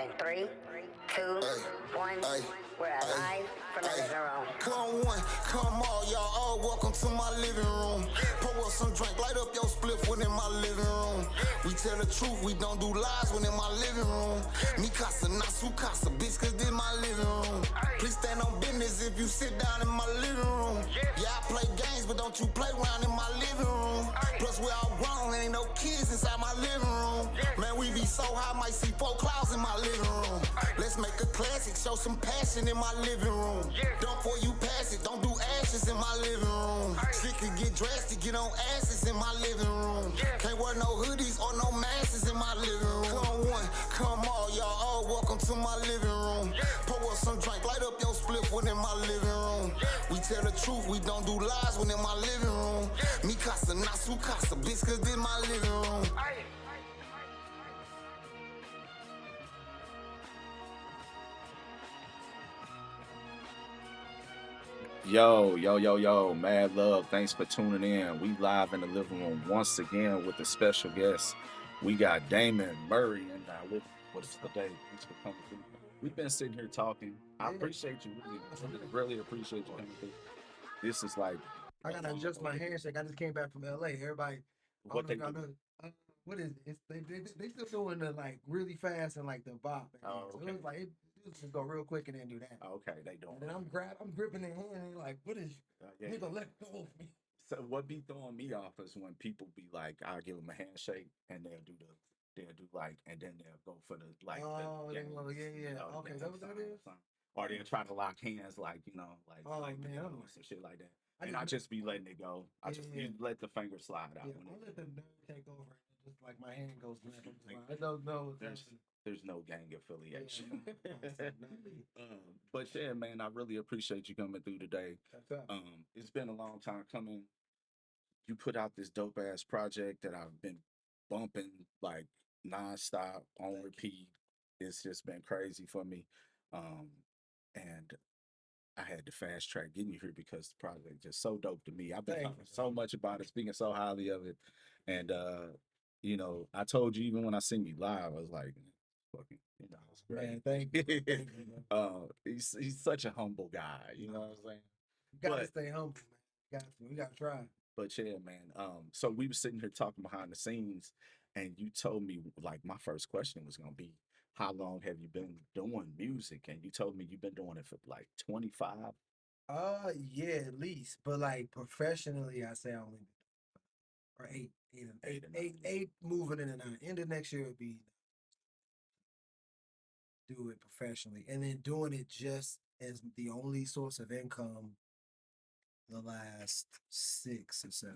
in three, two, one. We're live from the living room. Come one, come all, y'all all welcome to my living room. Pour up some drink, light up your spliff within my living room. We tell the truth, we don't do lies within my living room. Mi casa, not su casa, bitch, cause this my living room. Please stand on business if you sit down in my living room. Yeah, I play games, but don't you play around in my living room. Plus we all grown, ain't no kids inside my living room. Man, we be so high, might see 4 clouds in my living room. Let's make a classic, show some passion in my living room. Don't for you pass it, don't do ashes in my living room. Shit can get drastic, get on asses in my living room. Can't wear no hoodies or no masks in my living room. Come one, come all, y'all all welcome to my living room. Pour up some drink, light up your spliff within my living room. We tell the truth, we don't do lies within my living room. Mi casa, not su casa, bitch, cause this my living room. Yo, mad love. Thanks for tuning in. We live in the living room once again with a special guest. We got Damon Murray in our living. What's the day? Thanks for coming through. We've been sitting here talking. I appreciate you, really appreciate you coming through. This is like I gotta adjust my handshake. I just came back from LA. Everybody, what they do. what is it? They still doing the like really fast and like the bop. Oh, So okay. it was like it just go real quick and then do that. Okay, they don't. And then I'm gripping their hand and like, what is? Yeah. Nigga, let go of me. So what be throwing me off is when people be like, I'll give them a handshake and they'll do like, and then they'll go for the like. Oh, the, yeah. Okay, that what that is? Or they'll try to lock hands, like Oh, like man, some shit like that. I And just- I just be letting it go. I just Yeah. let the finger slide out. Yeah, when I it- let the nerve take over. And just like my hand goes limp. I don't know. there's no gang affiliation. Yeah. But yeah, man, I really appreciate you coming through today. That's up. It's been a long time coming. You put out this dope ass project that I've been bumping like nonstop on repeat. It's just been crazy for me. And I had to fast track getting you here because the project just so dope to me. I've been Thank talking you. so much about it, speaking so highly of it. And I told you even when I seen you live, I was like, fucking, it's great. Man, thank you. Thank you, man. He's such a humble guy, you know what I'm saying? You gotta But- stay humble, man. We gotta try. But yeah, man. So we were sitting here talking behind the scenes, and you told me like my first question was gonna be, how long have you been doing music? And you told me you've been doing it for like 25. Yeah, at least. But like professionally, I say I only or eight moving in and out. End of next year would be do it professionally, and then doing it just as the only source of income. The last 6 or 7.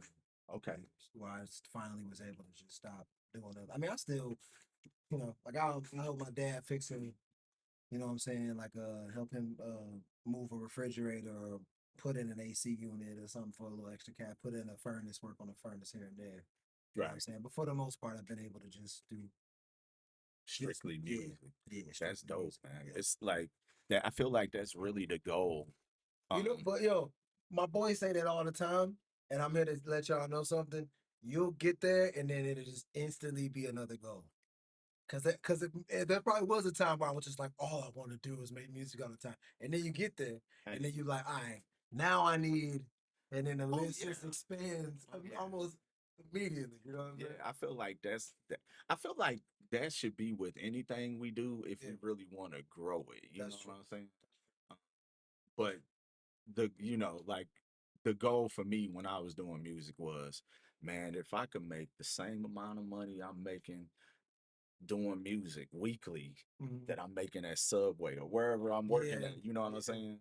Okay. Where I finally was able to just stop doing it. I mean, I still, like I help my dad fixing, you know what I'm saying, like help him move a refrigerator or put in an AC unit or something for a little extra cash, put in a furnace, work on a furnace here and there. You know what I'm saying? But for the most part, I've been able to just do Strictly music. Yeah, That's strictly dope, music, man. yeah. It's like that. I feel like that's really the goal. But my boys say that all the time, and I'm here to let y'all know something. You'll get there, and then it'll just instantly be another goal. Cause there probably was a time where I was just like, all I want to do is make music all the time, and then you get there, and then you're like, all right, now I need, and then the list just expands almost immediately. You know what I'm saying? I feel like I feel like that should be with anything we do if we really want to grow it. You That's know true. what I'm saying? But like the goal for me when I was doing music was, man, if I could make the same amount of money I'm making doing music weekly that I'm making at Subway or wherever I'm working Yeah, at, you know what I'm saying?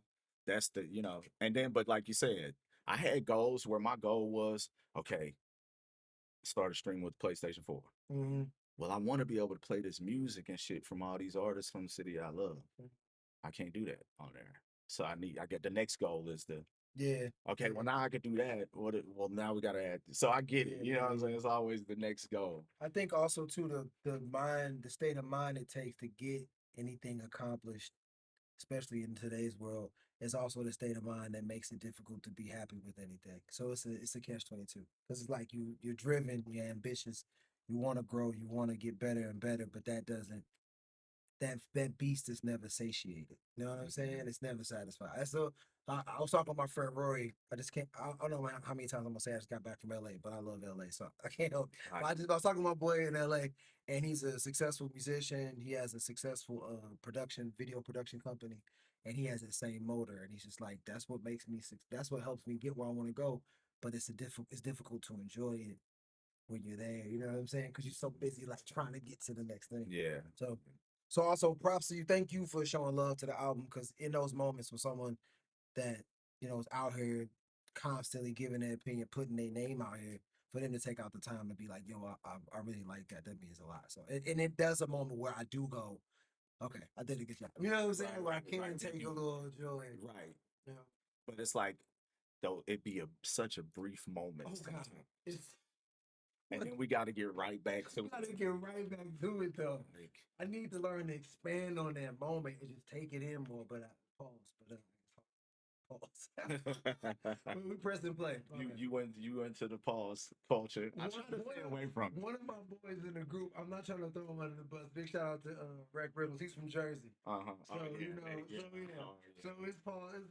That's and then, but like you said, I had goals where my goal was, okay, start a stream with PlayStation 4. Mhm. Well, I want to be able to play this music and shit from all these artists from the city I love. I can't do that on there. So I get the next goal is Yeah. okay, well now I can do that. Well now we gotta add. So I get it. You know what I'm saying? It's always the next goal. I think also too the state of mind it takes to get anything accomplished, especially in today's world, is also the state of mind that makes it difficult to be happy with anything. So it's a catch-22 because it's like you're driven, you're ambitious, you want to grow, you want to get better and better, but that doesn't that beast is never satiated. You know what I'm saying? It's never satisfied. That's so. I was talking with my friend Rory. I just can't. I don't know how many times I'm gonna say I just got back from LA, but I love LA, so I can't help. Right. I was talking to my boy in LA, and he's a successful musician. He has a successful video production company, and he has the same motor. And he's just like, that's what makes me. That's what helps me get where I want to go. But it's difficult to enjoy it when you're there. You know what I'm saying? Because you're so busy like trying to get to the next thing. Yeah. So also props to you. Thank you for showing love to the album, because in those moments when someone that is out here constantly giving their opinion, putting their name out here, for them to take out the time to be like, yo, I really like that. That means a lot. So and it does a moment where I do go, okay, I did a good job. You know what I'm saying? Where I can take a little joy. Right. You know? But it's like, though, it'd be such a brief moment. Oh God, and then we got to get right back to gotta get right back to it though. Like, I need to learn to expand on that moment and just take it in more. But I pause. We press and play. you went to the pause culture. I try to stay away from it. One of my boys in the group, I'm not trying to throw him under the bus. Big shout out to Rack Riddles. He's from Jersey. So so it's pause.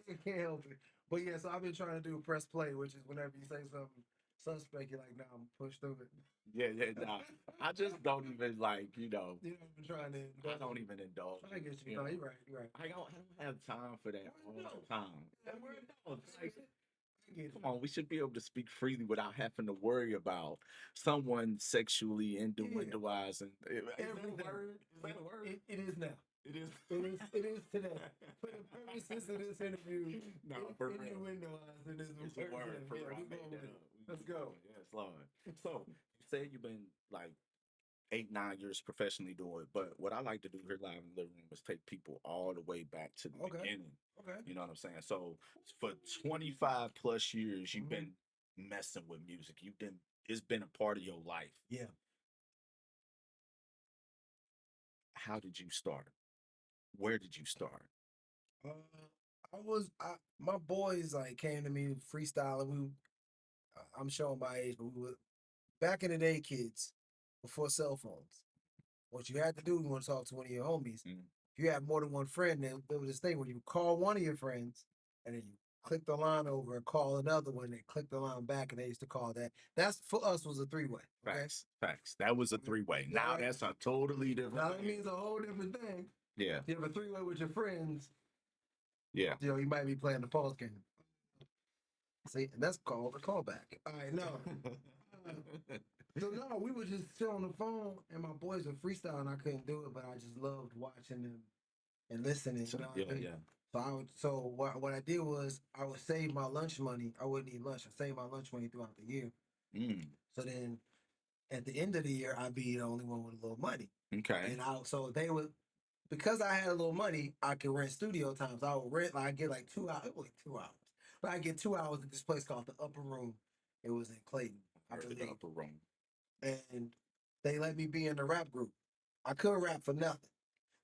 It can't help it. But yeah, so I've been trying to do press play, which is whenever you say something suspect, you're like, nah, I'm pushed through it. Nah. I just don't even like, You know, I've been trying to. I don't even indulge. I get you. No, you're right. I don't have time for that all the time. We're adults. Like, come on, we should be able to speak freely without having to worry about someone sexually innuendoizing. Every word. It is now. It is. It is today. For the purposes of this interview, No, for real. Innuendoizing is It's a word. For real. I made that up. Let's go. Yes, Lord. So you said you've been like 8-9 years professionally doing it, but what I like to do here live in the living room is take people all the way back to the beginning. Okay. You know what I'm saying? So for 25 plus years, you've been messing with music. It's been a part of your life. Yeah. How did you start? Where did you start? My boys like came to me freestyling. I'm showing my age, but we were back in the day, kids, before cell phones. What you had to do when you want to talk to one of your homies, if you had more than one friend, there was this thing where you call one of your friends and then you click the line over and call another one and click the line back, and they used to call that. That's for us was a 3-way. Okay? Facts. That was a 3-way. Now that's a totally different Now thing. that means a whole different thing. Yeah. You have a 3-way with your friends. Yeah. You might be playing the pause game. See, and that's called a callback. All right, no. So no, we would just sit on the phone, and my boys would freestyle, and I couldn't do it, but I just loved watching them and listening. You know what I mean? So what I did was I would save my lunch money. I wouldn't eat lunch. I saved my lunch money throughout the year. So then at the end of the year, I'd be the only one with a little money. Okay. And so they would, because I had a little money, I could rent studio times. I would rent, I get like 2 hours, like 2 hours. But I get 2 hours at this place called the Upper Room. It was in Clayton. I heard the Upper Room. And they let me be in the rap group. I couldn't rap for nothing.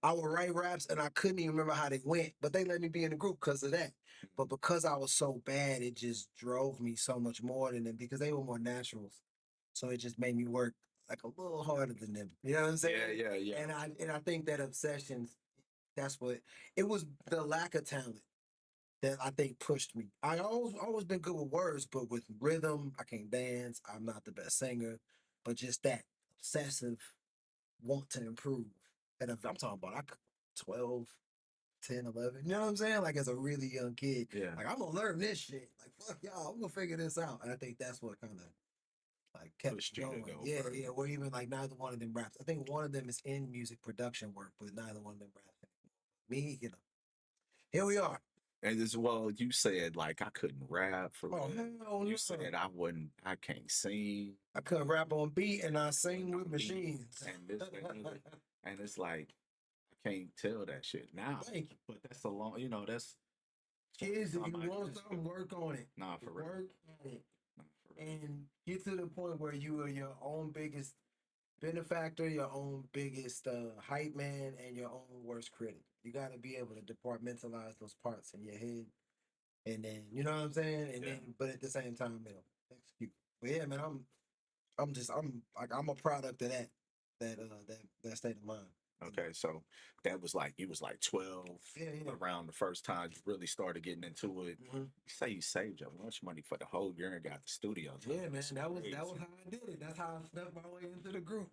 I would write raps and I couldn't even remember how they went, but they let me be in the group because of that. But because I was so bad, it just drove me so much more than them, because they were more naturals. So it just made me work like a little harder than them. You know what I'm saying? Yeah. And I think that obsessions, that's what it was, the lack of talent that I think pushed me. I always been good with words, but with rhythm, I can't dance. I'm not the best singer, but just that obsessive want to improve. And if I'm talking about 12, 10, 11, you know what I'm saying? Like as a really young kid, like I'm gonna learn this shit. Like fuck y'all, I'm gonna figure this out. And I think that's what kind of like kept pushed you going. to go Yeah. further. Or even like neither one of them raps. I think one of them is in music production work, but neither one of them raps. Me, here we are. And as well, you said like I couldn't rap for Oh, real. hell no. You said I can't sing. I couldn't rap on beat and I sing with machines. And it's like I can't tell that shit now. Thank you. But that's a long, that's kids, if I you might want just something, work on it. Nah, for real. Work at it. Nah, for real. And get to the point where you are your own biggest benefactor, your own biggest hype man, and your own worst critic. You got to be able to departmentalize those parts in your head, and then you know what I'm saying. And then, but at the same time, execute. But yeah, man, I'm a product of that state of mind. Okay, so that was like you was like 12 Yeah, yeah. around the first time you really started getting into it. Mhm. You say you saved your lunch money for the whole year and got the studio time. Yeah, man. That's That was crazy. how I did it. That's how I snuck my way into the group.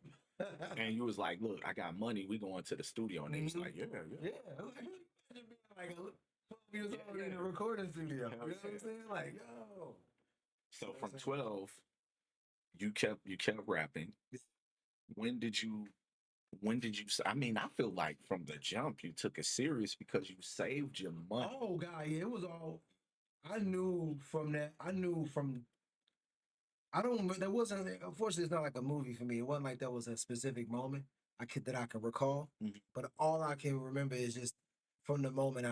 And you was like, "Look, I got money. We going to the studio." And they was Mhm. like, "Yeah, yeah." Yeah, I was like, imagine being like 12 years Yeah, old in yeah. a recording studio. Hell You know what I'm yeah. saying? Like, yo. So You know from what I'm saying? 12, you kept rapping. When did you I mean, I feel like from the jump you took it serious because you saved your money. Oh God, yeah, it was all. I knew from that. I knew from. I don't. There wasn't. Unfortunately, it's not like a movie for me. It wasn't like there was a specific moment that I can recall. Mhm. But all I can remember is just from the moment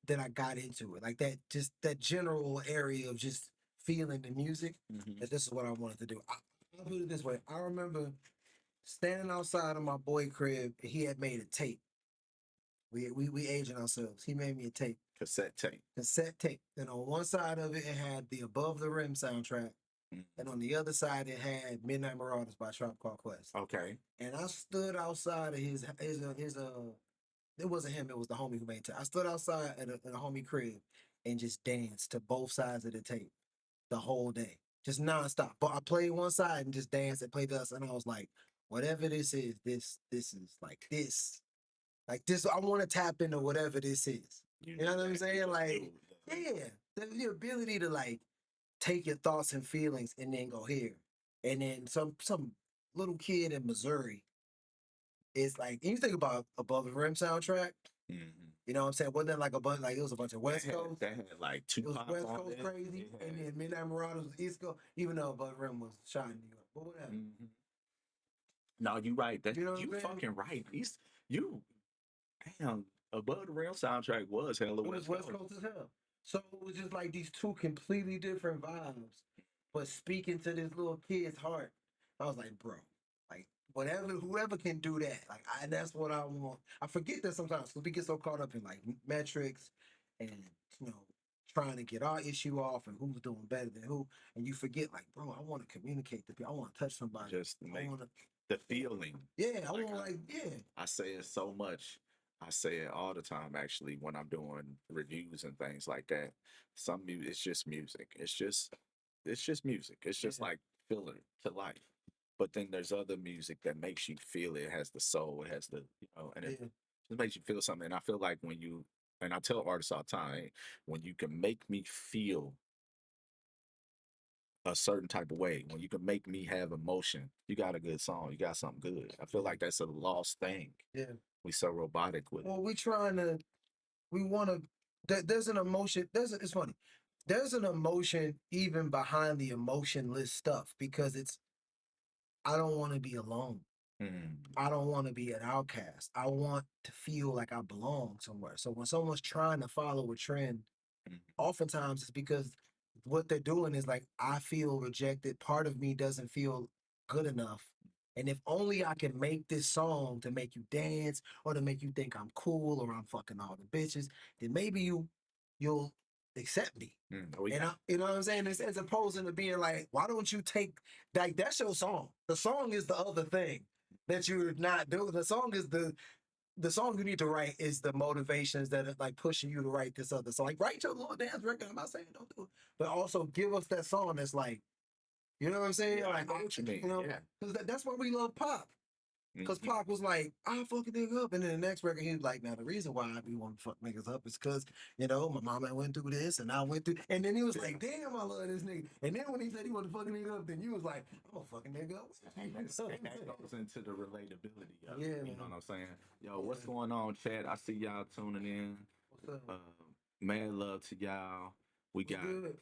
that I got into it, like that, just that general area of just feeling the music. Mhm. That this is what I wanted to do. I'll put it this way. I remember standing outside of my boy crib. He had made a tape. We aging ourselves. He made me a tape, Cassette tape. cassette tape. And on one side of it, it had the Above the Rim soundtrack, Mhm. and on the other side, it had Midnight Marauders by Tribe Called Quest. Okay. And I stood outside of his it wasn't him, it was the homie who made it. I stood outside at a homie crib and just danced to both sides of the tape the whole day, just nonstop. But I played one side and just danced and played the other, and I was like, whatever this is, this is like this. I want to tap into whatever this is. You know what I'm saying? Like, yeah, the ability to like take your thoughts and feelings and then go here, and then some little kid in Missouri is like, and you think about Above the Rim soundtrack. Mhm. You know what I'm saying? Wasn't that like a bunch, like it was a bunch of West Coast? That had like It was Tupac West on Coast it. crazy, It and had- then Midnight Marauders was East Coast, even though Above the Rim was shot in New York. But whatever. Mhm. No, you right. That You know what you I'm saying? fucking right. You damn Above the Rail soundtrack was hella It was West West Coast. Coast as hell. So it was just like these two completely different vibes, but speaking to this little kid's heart. I was like, bro, like whoever can do that, like that's what I want. I forget that sometimes because we get so caught up in like metrics and you know trying to get our issue off and who's doing better than who, and you forget like, bro, I want to communicate to people. I want to touch somebody. Just I make want to, the feeling. yeah, I Like, want like, yeah, I say it so much. I say it all the time actually when I'm doing reviews and things like that. It's just music. It's just music. It's just yeah, like feeling to life. But then there's other music that makes you feel it. It has the soul. It has the and it yeah, just makes you feel something. And I feel like when you and I tell artists all the time, "Hey, when you can make me feel a certain type of way, when you can make me have emotion, you got a good song. You got something good." I feel yeah, like that's a lost thing. yeah. We so robotic with it. Well, we want to. There's an emotion. It's funny. There's an emotion even behind the emotionless stuff because I don't want to be alone. Mm, I don't want to be an outcast. I want to feel like I belong somewhere. So when someone's trying to follow a trend, mm, oftentimes it's because what they're doing is like, I feel rejected. Part of me doesn't feel good enough. And if only I can make this song to make you dance or to make you think I'm cool or I'm fucking all the bitches, then maybe you'll accept me. Oh, And yeah. you know what I'm saying? As opposed to being like, why don't you take like that's your song? The song is the other thing that you're not doing. The song you need to write is the motivations that are like pushing you to write this other. So like write your little dance record. I'm not saying don't do it, but also give us that song that's like, you know what I'm saying? Yeah, I Like know what you mean. you know, Yeah. because that's why we love pop. Because Mhm. Pac was like, I fucking nigga up. And then the next record, he was like, now the reason why I be wanting to fuck niggas up is because, you know, my mama went through this and I went through. And then he was like, damn, I love this nigga. And then when he said he wanted to fuck a nigga up, then you was like, I'm gonna fucking nigga up. And that goes into the relatability of Yeah, it. You man. know what I'm saying? Yo, what's Yeah. going on, Chad? I see y'all tuning in. What's up? Mad love to y'all. We What's got good?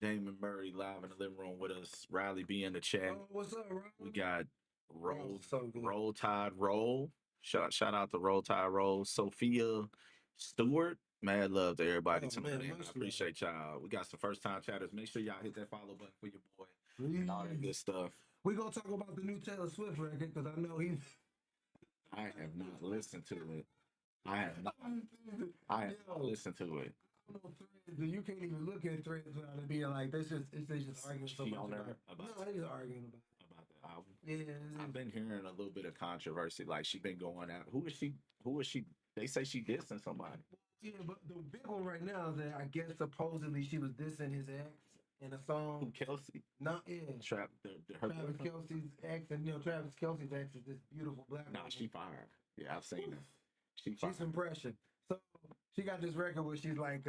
Damon Murray live in the living room with us. Riley B in the chat. Oh, what's up, Rob? We got Rob, so good. Roll Tide Roll. Shout out to Roll Tide Roll. Sophia Stewart. Mad love to everybody Oh, tuning man, in. much I love. appreciate y'all. We got some first time chatters. Make sure y'all hit that follow button for your boy and all that Please. good stuff. We gonna talk about the new Taylor Swift record because I know he. I have not listened to it. I have not listened to it. I don't know threads, and you can't even look at threads without it being like they just arguing so She much on there about. about No, they just arguing about. about that. I've been hearing a little bit of controversy. Like she been going out. Who is she? Who is she? They say she dissing somebody. Yeah, but the big one right now is that I guess supposedly she was dissing his ex in a Who, song. Kelsey? Not yeah. Her Travis boyfriend? Kelsey's ex, and Travis Kelsey's ex is this beautiful black Nah, woman. she fired. Yeah, I've seen her. She She's fired. some pressure. So she got this record where she's like,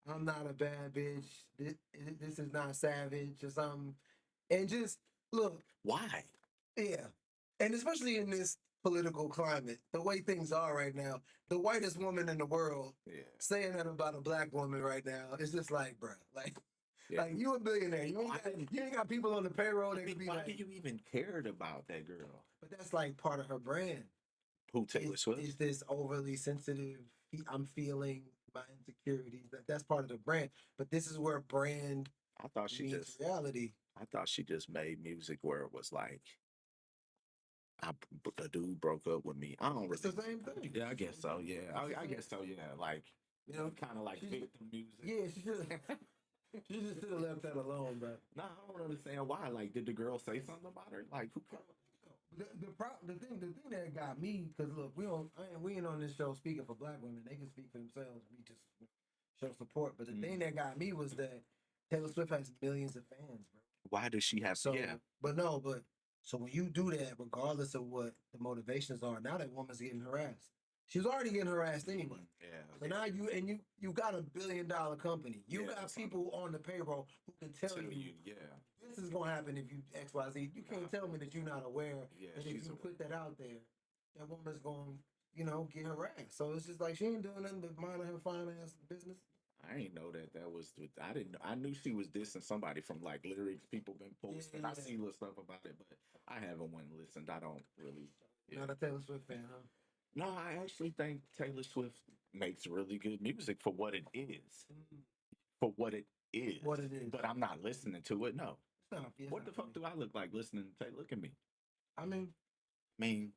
I'm not a bad bitch. This is not savage or something. And just look, Why? yeah. And especially in this political climate, the way things are right now, the whitest woman in the world Yeah. saying that about a black woman right now, it's just like, bruh, like, Yeah. like you a billionaire. You ain't got people on the payroll that can be Why like, do you even cared about that girl? but that's like part of her brand. Who, Taylor Swift? Is this overly sensitive? I'm feeling my insecurities. That's part of the brand. But this is where brand I thought she meets just. reality. I thought she just made music where it was like, a dude broke up with me. I don't It's really. the same thing. Yeah, I guess so. Yeah, I guess so. Yeah, like You know, kind of like she's- victim music. yeah, she should. She just should have left that alone, bro. No, I don't understand why. Like, did the girl say something about her? Like, who? The thing that got me, because look, we ain't on this show speaking for black women. They can speak for themselves. We just show support. But the thing that got me was that Taylor Swift has millions of fans, bro. Why does she have? So, Yeah, so when you do that, regardless of what the motivations are, now that woman's getting harassed. She was already getting harassed anyway. yeah. So now you got $1 billion company. You Yeah, got that's people on the payroll who can tell you yeah, this is gonna happen if you X Y Z. You can't tell me that you're not aware yeah. that if She's you put that out there, that woman's gonna get harassed. So it's just like she ain't doing nothing but minding her fine ass business. I ain't know that was. I didn't. I knew she was dissing somebody from like lyrics people been posting. I Yeah. see little stuff about it, but I haven't went and listened. I don't really. Yeah. Not a Taylor Swift fan, huh? No, I actually think Taylor Swift makes really good music for what it is. For what it is. What it is. But I'm not listening to it. No. It's not, it's What not the for fuck me. do I look like listening to? Look at me. I mean, I mean,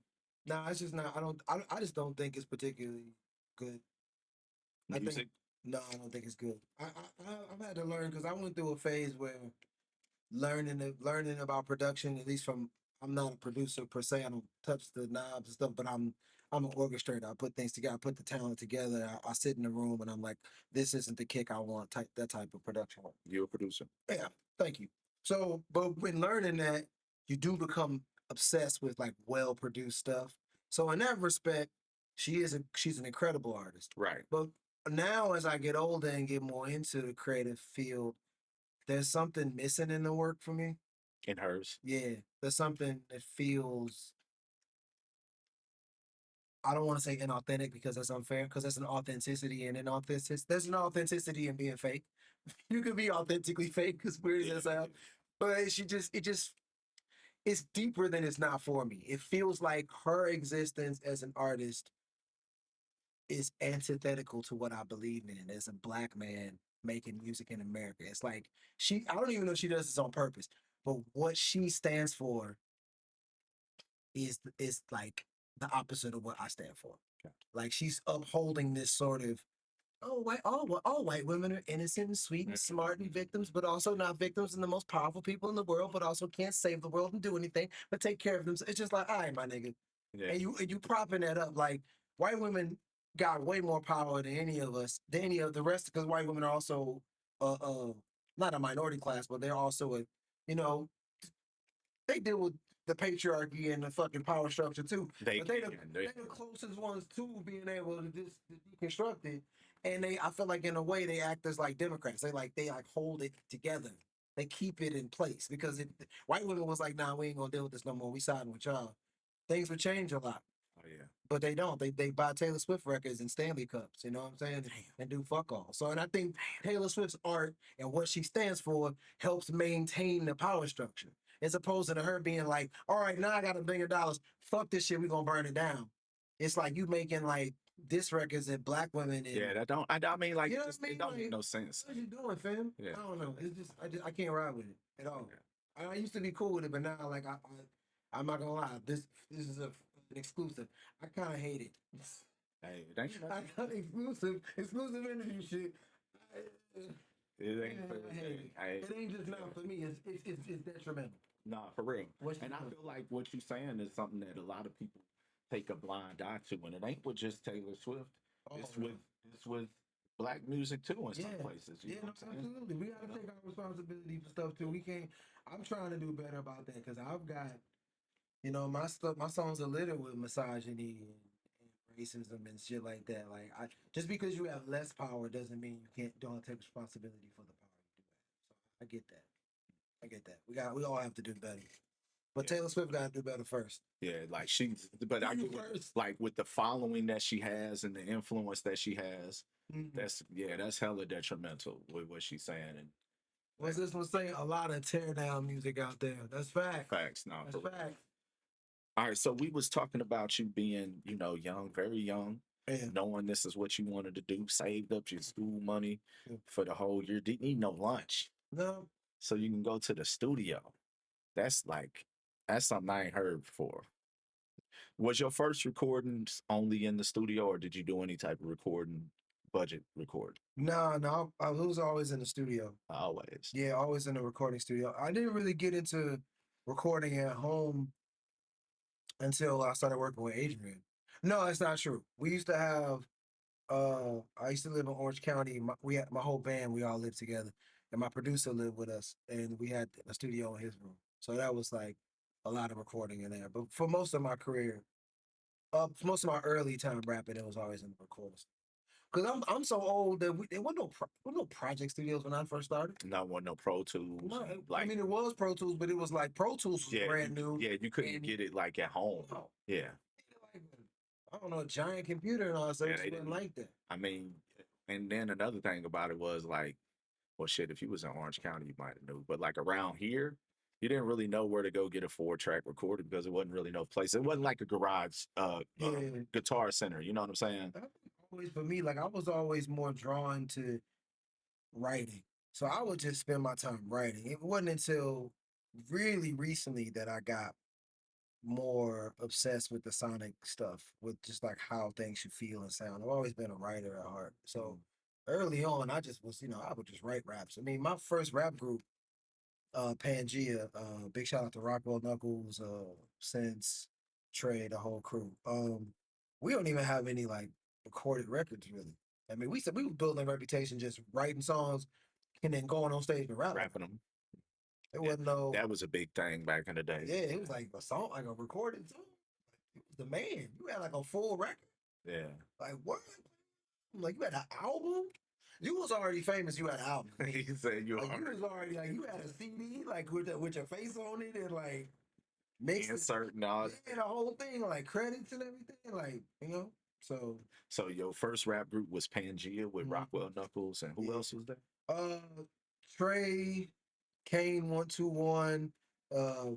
nah, it's just not. I just don't think it's particularly good. I music. think no, I don't think it's good. I've had to learn because I went through a phase where learning about production, at least from I'm not a producer per se. I don't touch the knobs and stuff, but I'm an orchestrator. I put things together. I put the talent together. I sit in the room and I'm like, this isn't the kick I want. That type of production work. You're a producer. Yeah, thank you. So, but when learning that, you do become obsessed with like well produced stuff. So in that respect, she's an incredible artist. Right. But now as I get older and get more into the creative field, there's something missing in the work for me. In hers. Yeah, there's something that feels. I don't want to say inauthentic because that's unfair. Because there's an authenticity and there's an authenticity in being fake. You can be authentically fake, as weird as that sounds. But it's deeper than it's not for me. It feels like her existence as an artist is antithetical to what I believe in as a black man making music in America. It's like I don't even know if she does this on purpose, but what she stands for is like the opposite of what I stand for. Okay. Like she's upholding this sort of all white women are innocent and sweet and smart and victims, but also not victims and the most powerful people in the world, but also can't save the world and do anything, but take care of them. It's just like, all right, my nigga. Yeah. And you propping that up like white women got way more power than any of us, than any of the rest, because white women are also not a minority class, but they're also they deal with the patriarchy and the fucking power structure too. They're the closest ones to being able to just deconstruct it. And I feel like in a way they act as like Democrats. They hold it together. They keep it in place because white women was like, nah, we ain't gonna deal with this no more. We siding with y'all. Things would change a lot. Oh yeah. But they don't. They buy Taylor Swift records and Stanley Cups, you know what I'm saying? And do fuck all. So, and I think Taylor Swift's art and what she stands for helps maintain the power structure. As opposed to her being like, all right, now I got $1 billion. Fuck this shit, we gonna burn it down. It's like you making like diss records and black women. And, Yeah, that don't. I mean, like, you know just, what I mean? it don't Like, make no sense. What you doing, fam? Yeah. I don't know. It's just I can't ride with it at all. I used to be cool with it, but now like I'm not gonna lie. This is an exclusive. I kind of hate it. Hey, it ain't. I got exclusive interview shit. It ain't. I hate it. It ain't just not for me. It's detrimental. Nah, for real. What's And I your- feel like what you're saying is something that a lot of people take a blind eye to, and it ain't with just Taylor Swift. Oh, It's no. with black music too in some Yeah. places. You Yeah, know no, what I'm saying? absolutely. We gotta take our responsibility for stuff too. We can't. I'm trying to do better about that because I've got, my stuff. My songs are littered with misogyny and racism and shit like that. Like, just because you have less power doesn't mean you don't take responsibility for the power you do have. So I get that. I get that. We all have to do better. But Yeah. Taylor Swift got to do better first. Yeah, like but I You get first. like with the following that she has and the influence that she has, Mhm. that's hella detrimental with what she's saying. And What's this one saying? A lot of tear down music out there. That's fact. facts, no, That's for real. fact. All right, so we was talking about you being, young, very young, Yeah. knowing this is what you wanted to do, saved up your school money Yeah. for the whole year, didn't eat no lunch, No. so you can go to the studio. That's something I ain't heard before. Was your first recordings only in the studio, or did you do any type of recording, budget record? No. I was always in the studio. Always. Yeah, always in the recording studio. I didn't really get into recording at home until I started working with Adrian. No, that's not true. We used to have I used to live in Orange County. We had my whole band, we all lived together. And my producer lived with us and we had a studio in his room. So that was like a lot of recording in there. But for most of my career, for most of my early time rapping, it was always in the recorders. Because I'm so old that there wasn't no project studios when I first started. Not want no Pro Tools. No, and, I mean it was Pro Tools, but it was like Pro Tools was yeah, brand new. yeah, you couldn't and- get it like at home. No. Yeah, Like, I don't know, a giant computer and all that stuff. Yeah, It they just wasn't didn't. like that. I mean, and then another thing about it was like, well, shit, if you was in Orange County, you might have knew, but like around here, you didn't really know where to go get a 4-track recorder because it wasn't really no place. It wasn't like a garage, Yeah. guitar center. You know what I'm saying? That was always for me, like I was always more drawn to writing. So I would just spend my time writing. It wasn't until really recently that I got more obsessed with the sonic stuff, with just like how things should feel and sound. I've always been a writer at heart. So early on, I just was, I would just write raps. I mean, my first rap group, Pangea, big shout out to Rockwell Knuckles, Sense, Trey, the whole crew. We don't even have any like recorded records really. I mean, we said we were building a reputation just writing songs and then going on stage and rapping. Rapping them. It wasn't no. That was a big thing back in the day. Yeah, it was like a song, like a recorded song. It was the man. You had like a full record. Yeah. Like what? Like you had an album. You was already famous. You had an album. He said you Like, are. you was already like you had a CD like with your face on it and like mixed it. Insert and all. Yeah, the whole thing, like credits and everything, like So So your first rap group was Pangea with Mhm. Rockwell Knuckles, and who Yeah. else was there? Trey, Kane 121,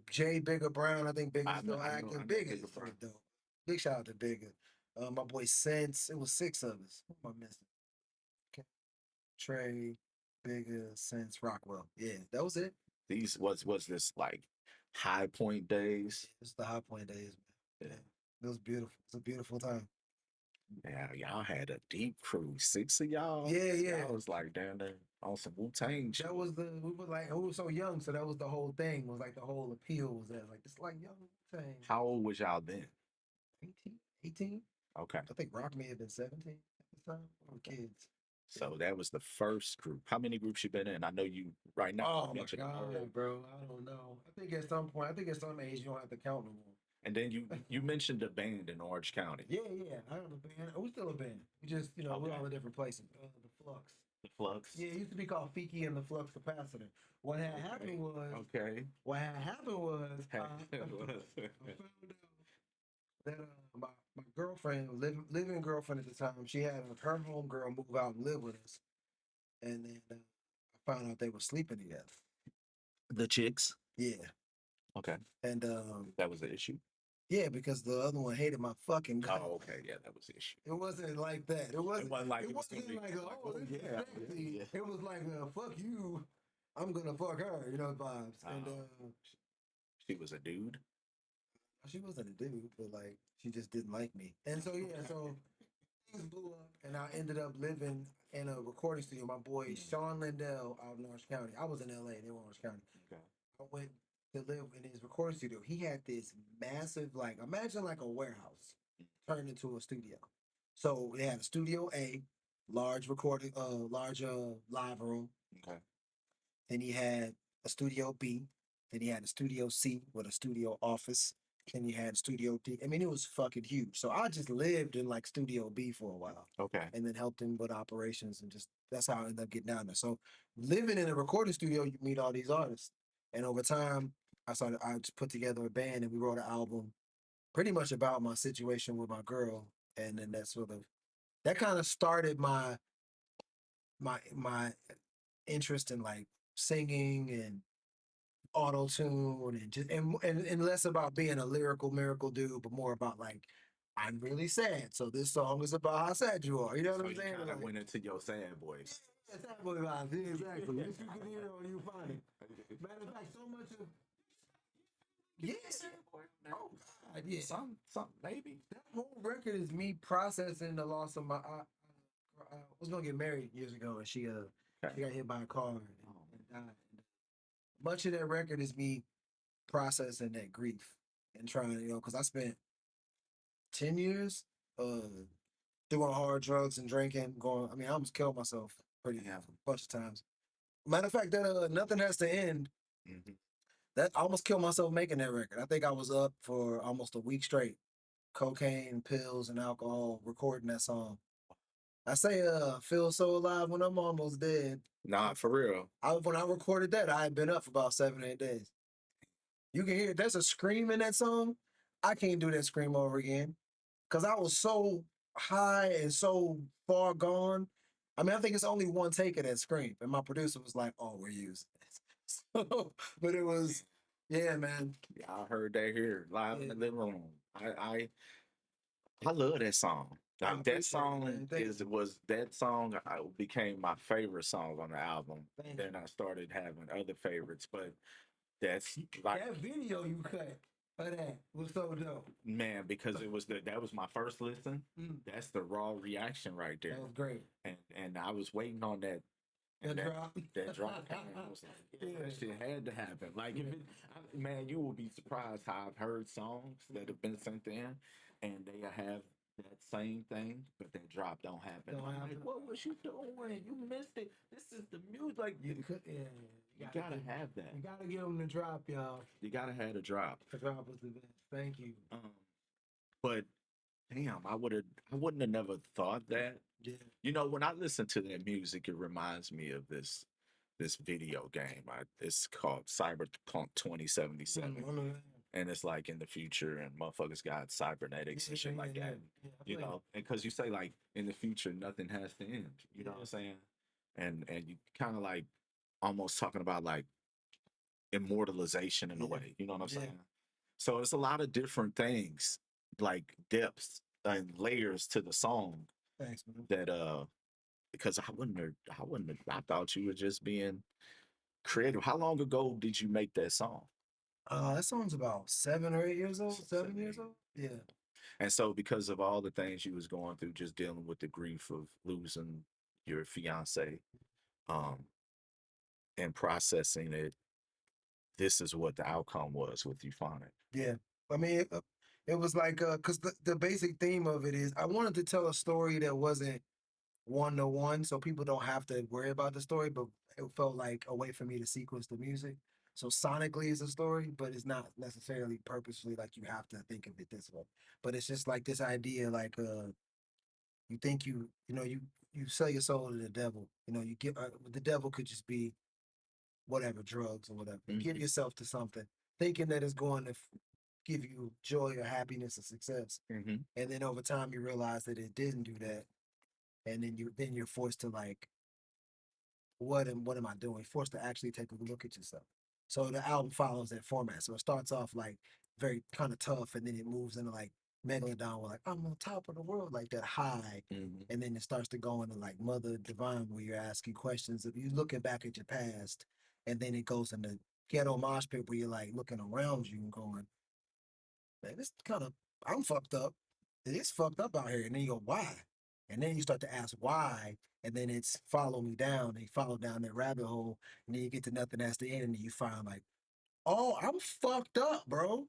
Jay Bigger Brown. I think Bigger's I know- still I know- active. I know Bigger Bigger is Brown. dope. Big shout out to Bigger. My boy Sense. It was 6 of us. What am I missing? Okay. Trey, Bigger, Sense, Rockwell. Yeah, that was it. These was this like high point days? It's the high point days, man. Yeah. It was beautiful. It's a beautiful time. Yeah, y'all had a deep crew. 6 of y'all. Yeah. I was like down there on some Wu-Tang shit. That was we were so young, so that was the whole thing. Was like the whole appeal was that like it's like young thing. How old was y'all then? 18? Okay. I think Rock may have been 17 at the time. We were kids. So that was the first group. How many groups you been in? I know you right now. Oh you my mentioned them earlier. god, bro! I don't know. I think at some age you don't have to count no more. And then you mentioned a band in Orange County. Yeah. I have a band. We're still a band. We just we're Okay. all in different places. The Flux. The Flux. Yeah, it used to be called Fiki and the Flux Capacitor. What had happened was Okay. what had happened was I It was. found out that my girlfriend, living girlfriend at the time, she had her homegirl move out and live with us, and then I found out they were sleeping together. The Chicks. Yeah, Okay. and That was the issue. yeah, because the other one hated my fucking guts. Oh, okay. Yeah, that was the issue. It wasn't like that. It wasn't like It it was gonna wasn't be like, like, oh, oh, this is yeah, sexy. yeah. It was like, fuck you, I'm gonna fuck her, vibes. And She was a dude. she wasn't a dude, but like she just didn't like me. And so so things blew up, and I ended up living in a recording studio. My boy Sean Lindell out in Orange County. I was in LA. They were in Orange County. Okay. I went to live in his recording studio. He had this massive, like, imagine like a warehouse turned into a studio. So they had a studio A, large recording, large live room. Okay. Then he had a studio B. Then he had a studio C with a studio office. Then he had studio D. I mean, it was fucking huge. So I just lived in like studio B for a while Okay. and then helped him with operations and just that's how I ended up getting down there. So living in a recording studio, you meet all these artists. And over time, I just put together a band and we wrote an album pretty much about my situation with my girl. And then that kind of started my interest in like singing and auto tune and just and less about being a lyrical miracle dude, but more about like I'm really sad, so this song is about how sad you are. You know what So I'm you saying? kind of Like, went into your sad voice. yeah, sad boy vibes. Yeah, exactly. If you can hear it when you find it. Matter of fact, so much of yes. Oh God, yeah. Some maybe. That whole record is me processing the loss of my. I was gonna get married years ago, and she got hit by a car and died. Much of that record is me processing that grief and trying, because I spent 10 years doing hard drugs and drinking, I mean, I almost killed myself pretty a bunch of times. Matter of fact, that Nothing Has to End, Mhm. that I almost killed myself making that record. I think I was up for almost a week straight, cocaine, pills, and alcohol, recording that song. I say, feel so alive when I'm almost dead. Nah, for real. When I recorded that, I had been up for about 7 8 days. You can hear there's a scream in that song. I can't do that scream over again because I was so high and so far gone. I mean, I think it's only one take of that scream, and my producer was like, "Oh, we're using this." So, but it was, yeah, man. Yeah, I heard that here live in Yeah. the living room. I love that song. I Like appreciate that it, song man. Thank you. was that song became my favorite song on the album. Thank Then I started having other favorites, but that's like That video you cut for that was so dope. man, because it was that was my first listen. Mm. That's the raw reaction right there. That was great. And I was waiting on that That and drop. that drop came. I was like, yeah, that shit had to happen. Like, if it, man, you will be surprised how I've heard songs that have been sent in, and they have that same thing, but that drop don't happen. Don't I'm happen. like, what was you doing? You missed it. This is the music. Like, You could, yeah. you gotta have that. You gotta give them the drop, y'all. You gotta have the drop. The drop was the best. Thank you. But damn, I wouldn't have never thought that. Yeah. You know, when I listen to that music, it reminds me of this video game. It's called Cyberpunk 2077. And it's like in the future and motherfuckers got cybernetics and shit like that. Yeah, You know, and because you say like in the future nothing has to end. You know what I'm saying? And you kind of like almost talking about like immortalization in a way. You know what I'm Yeah. saying? So it's a lot of different things, like depths and layers to the song Thanks, man. that because I thought you were just being creative. How long ago did you make that song? That song's about 7 or 8 years old. 7 7, years 8. old. Yeah. And so because of all the things you was going through, just dealing with the grief of losing your fiance, um, and processing it, this is what the outcome was with Euphonic. Yeah. I mean, it was like, because the basic theme of it is I wanted to tell a story that wasn't one-to-one, so people don't have to worry about the story, but it felt like a way for me to sequence the music. So sonically it's a story, but it's not necessarily purposefully like you have to think of it this way. But it's just like this idea, like you think you sell your soul to the devil. You give the devil could just be whatever drugs or whatever. You give yourself to something, thinking that it's going to give you joy or happiness or success, and then over time you realize that it didn't do that, and then you're forced to like, what am I doing? Forced to actually take a look at yourself. So the album follows that format. So it starts off like very kind of tough, and then it moves into like Megalodon, where like I'm on top of the world, like that high, and then it starts to go into like Mother Divine, where you're asking questions. If you're looking back at your past, and then it goes into Ghetto Mosh Pit, where you're like looking around you and going, man, this kind of I'm fucked up. It's fucked up out here. And then you go, why? And then you start to ask why, and then it's follow me down. And you follow down that rabbit hole, and then you get to Nothing Has to End, and you find like, oh, I'm fucked up, bro.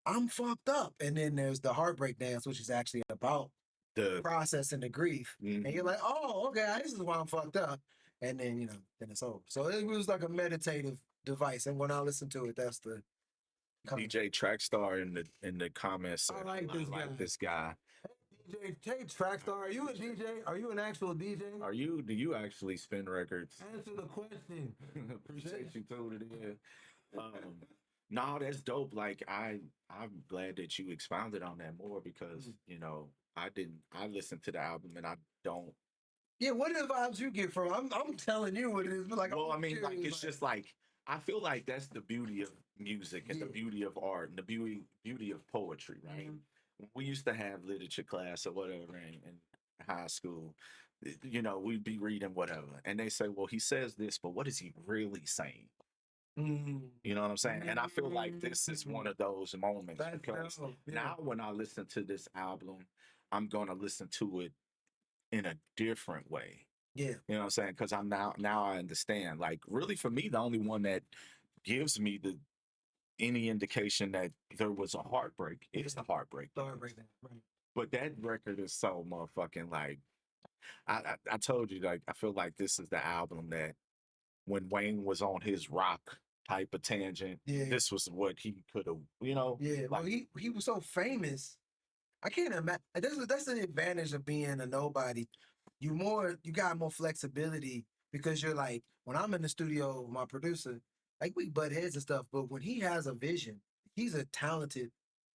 I'm fucked up. And then there's the heartbreak dance, which is actually about The processing the grief. And you're like, oh, okay, this is why I'm fucked up. And then, then it's over. So it was like a meditative device. And when I listen to it, that's the DJ Trackstar in the comments I said, like this guy. this guy. DJ Trackstar, are you a DJ? Are you an actual DJ? Do you actually spin records? Answer the question. Appreciate you tuning in. No, that's dope. Like I'm glad that you expounded on that more because I listened to the album and I don't. Yeah, what are the vibes you get from? I'm telling you what it is. But like, Well, I I'm mean, like curious, it's just like I feel like that's the beauty of music and the beauty of art and the beauty of poetry, right? When we used to have literature class or whatever in high school, we'd be reading whatever, and they say, "Well, he says this, but what is he really saying?" You know what I'm saying? And I feel like this is one of those moments That's because dope, yeah. now when I listen to this album, I'm gonna listen to it in a different way. Yeah. You know what I'm saying? Because I'm now I understand. Like really for me, the only one that gives me any indication that there was a heartbreak is the heartbreak. Heartbreak, right. But that record is so motherfucking like I told you, like I feel like this is the album that when Wayne was on his rock type of tangent, this was what he could have, Yeah, like, well, he was so famous. I can't imagine. That's an advantage of being a nobody. You got more flexibility because you're like, when I'm in the studio with my producer, like we butt heads and stuff, but when he has a vision, he's a talented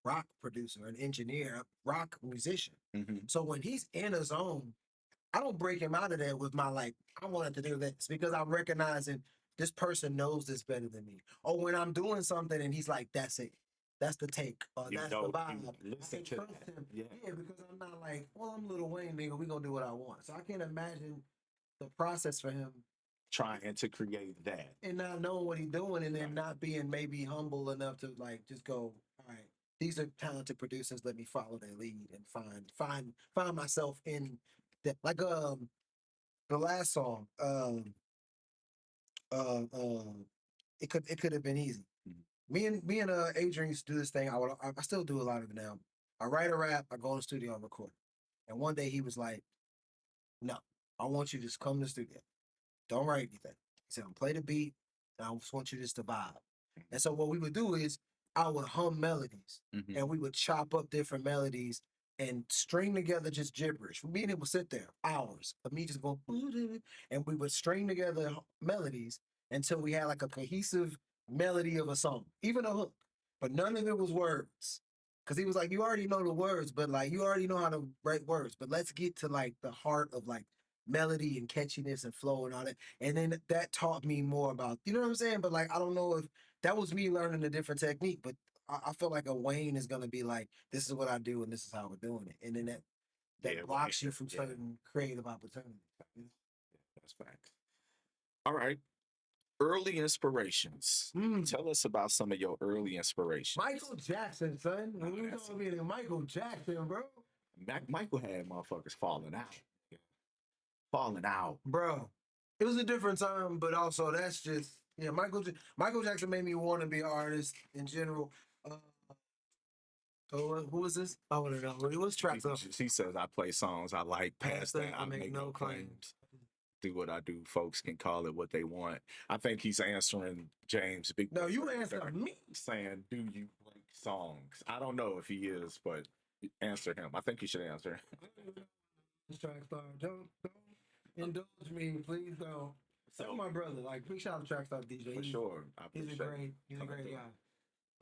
rock producer, an engineer, a rock musician. So when he's in a zone, I don't break him out of there with my like, I wanted to do this because I'm recognizing this person knows this better than me. Or when I'm doing something and he's like, that's it. That's the take. Or that's the vibe. Listen to that. Yeah, because I'm not like, well, I'm Lil Wayne, nigga. We gonna do what I want. So I can't imagine the process for him trying to create that and not knowing what he's doing, and then not being maybe humble enough to like just go, all right, these are talented producers. Let me follow their lead and find myself in that. Like the last song, it could have been easy. Me and Adrian used to do this thing. I still do a lot of it now. I write a rap, I go in the studio and record. And one day he was like, no, I want you to just come to the studio. Don't write anything. He said, play the beat, and I just want you just to vibe. And so what we would do is I would hum melodies and we would chop up different melodies and string together just gibberish. Me and him would sit there hours of me just going, and we would string together melodies until we had like a cohesive melody of a song, even a hook, but none of it was words. Cause he was like, you already know the words, but like you already know how to write words, but let's get to like the heart of like melody and catchiness and flow and all that. And then that taught me more about, you know what I'm saying? But like, I don't know if that was me learning a different technique, but I feel like a Wayne is gonna be like, this is what I do and this is how we're doing it. And then that blocks you from certain creative opportunities. That's facts. All right. Early inspirations. Tell us about some of your early inspirations. Michael Jackson, son. When we gonna be the Michael Jackson, bro. Michael had motherfuckers falling out. Bro. It was a different time, but also that's just Michael Jackson made me want to be an artist in general. Who was this? I want to know. It was Track Up. He says I play songs I like. Past that, I make no claims. Do what I do. Folks can call it what they want. I think he's answering James Big. No, you answer me. Saying, do you like songs? I don't know if he is, but answer him. I think you should answer. Trackstar, don't indulge me, please don't. So my brother, like, big shout out to Trackstar DJ. For sure, he's a great guy.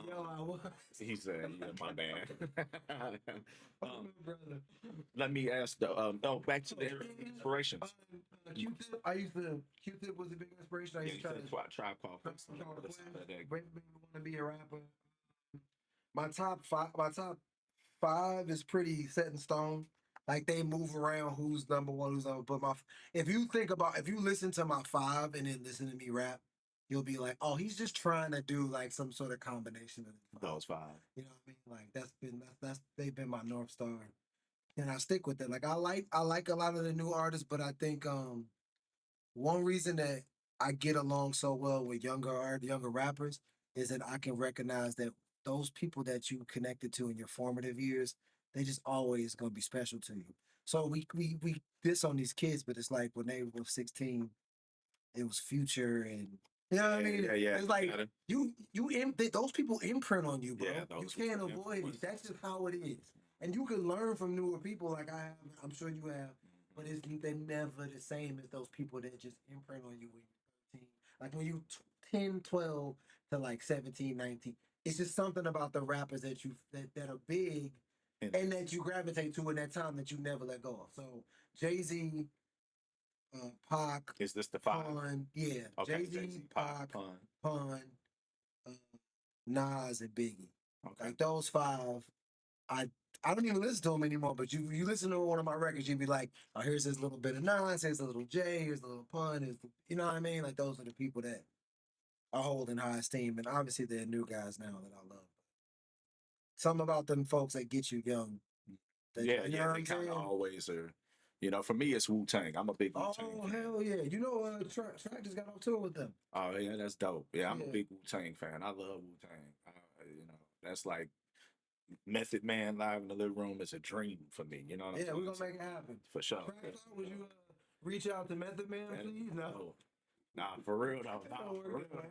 Yo, I was. He said, "Yeah, my bad." Brother. Let me ask back to the inspirations. Q-Tip, Q-Tip was a big inspiration. I used to Tribe Called Quest. Want to be a rapper. My top five is pretty set in stone. Like they move around who's number one, who's number. But if you listen to my five and then listen to me rap, you'll be like, oh, he's just trying to do like some sort of combination of those five. You know what I mean? Like they've been my North Star. And I stick with it. Like I like a lot of the new artists, but I think one reason that I get along so well with younger rappers is that I can recognize that those people that you connected to in your formative years, they just always gonna be special to you. So we diss on these kids, but it's like when they were 16, it was Future and you know what I mean? Yeah. It's like Got it. those people imprint on you, bro. Yeah, You those can't people avoid influence. it. That's just how it is. And you can learn from newer people like I have, I'm sure you have, but they're never the same as those people that just imprint on you when you're 13. Like when you 10, 12 to like 17, 19. It's just something about the rappers that are big and that you gravitate to in that time that you never let go of. So Jay-Z, Pac, Is this the 5? Pun, yeah, Okay, Jay-Z, Pac, Pac, Pun. Pun, uh, Nas, and Biggie. Okay. Like those 5, I don't even listen to them anymore. But you listen to one of my records, you'd be like, oh, here's this little bit of Nas, here's a little Jay, here's a little Pun, you know what I mean? Like those are the people that I hold in high esteem, and obviously they're new guys now that I love. Something about them folks that get you young. Yeah, you know what they I'm kind saying? of always are. You know, for me, it's Wu-Tang. I'm a big Oh Wu-Tang fan. hell yeah! You know, Track just got on tour with them. Oh yeah, that's dope. Yeah, I'm a Yeah. big Wu-Tang fan. I love Wu-Tang. You know, that's like Method Man live in the living room is a dream for me. You know what I'm Yeah, saying? we're gonna make it happen. For sure. Track, would you reach out to Method Man, please? No. No. Nah, for real though. Nah, Don't for work real. out.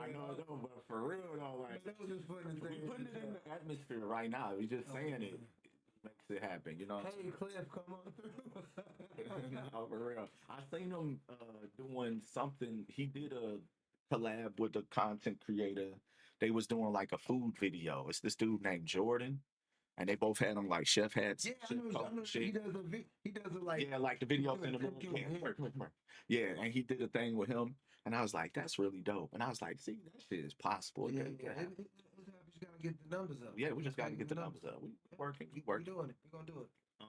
I know it don't, but for real though, like That was just putting we putting it in the atmosphere right now. We just saying it makes it happen. You know what I'm Hey, saying? Cliff, come on through. No, for real. I seen him doing something. He did a collab with a content creator. They was doing like a food video. It's this dude named Jordan, and they both had on like chef hats. Yeah, chef coat I know. and shit. He does it like. Yeah, like the videos in the Come movie. here, Come here, come here, come here. Yeah, and he did a thing with him, and I was like, that's really dope. And I was like, see, that shit is possible. Yeah, It yeah. can happen. You gotta get the numbers up. Yeah, we just got to get the numbers up. We working, we We're working. doing it. We're gonna do it. Um,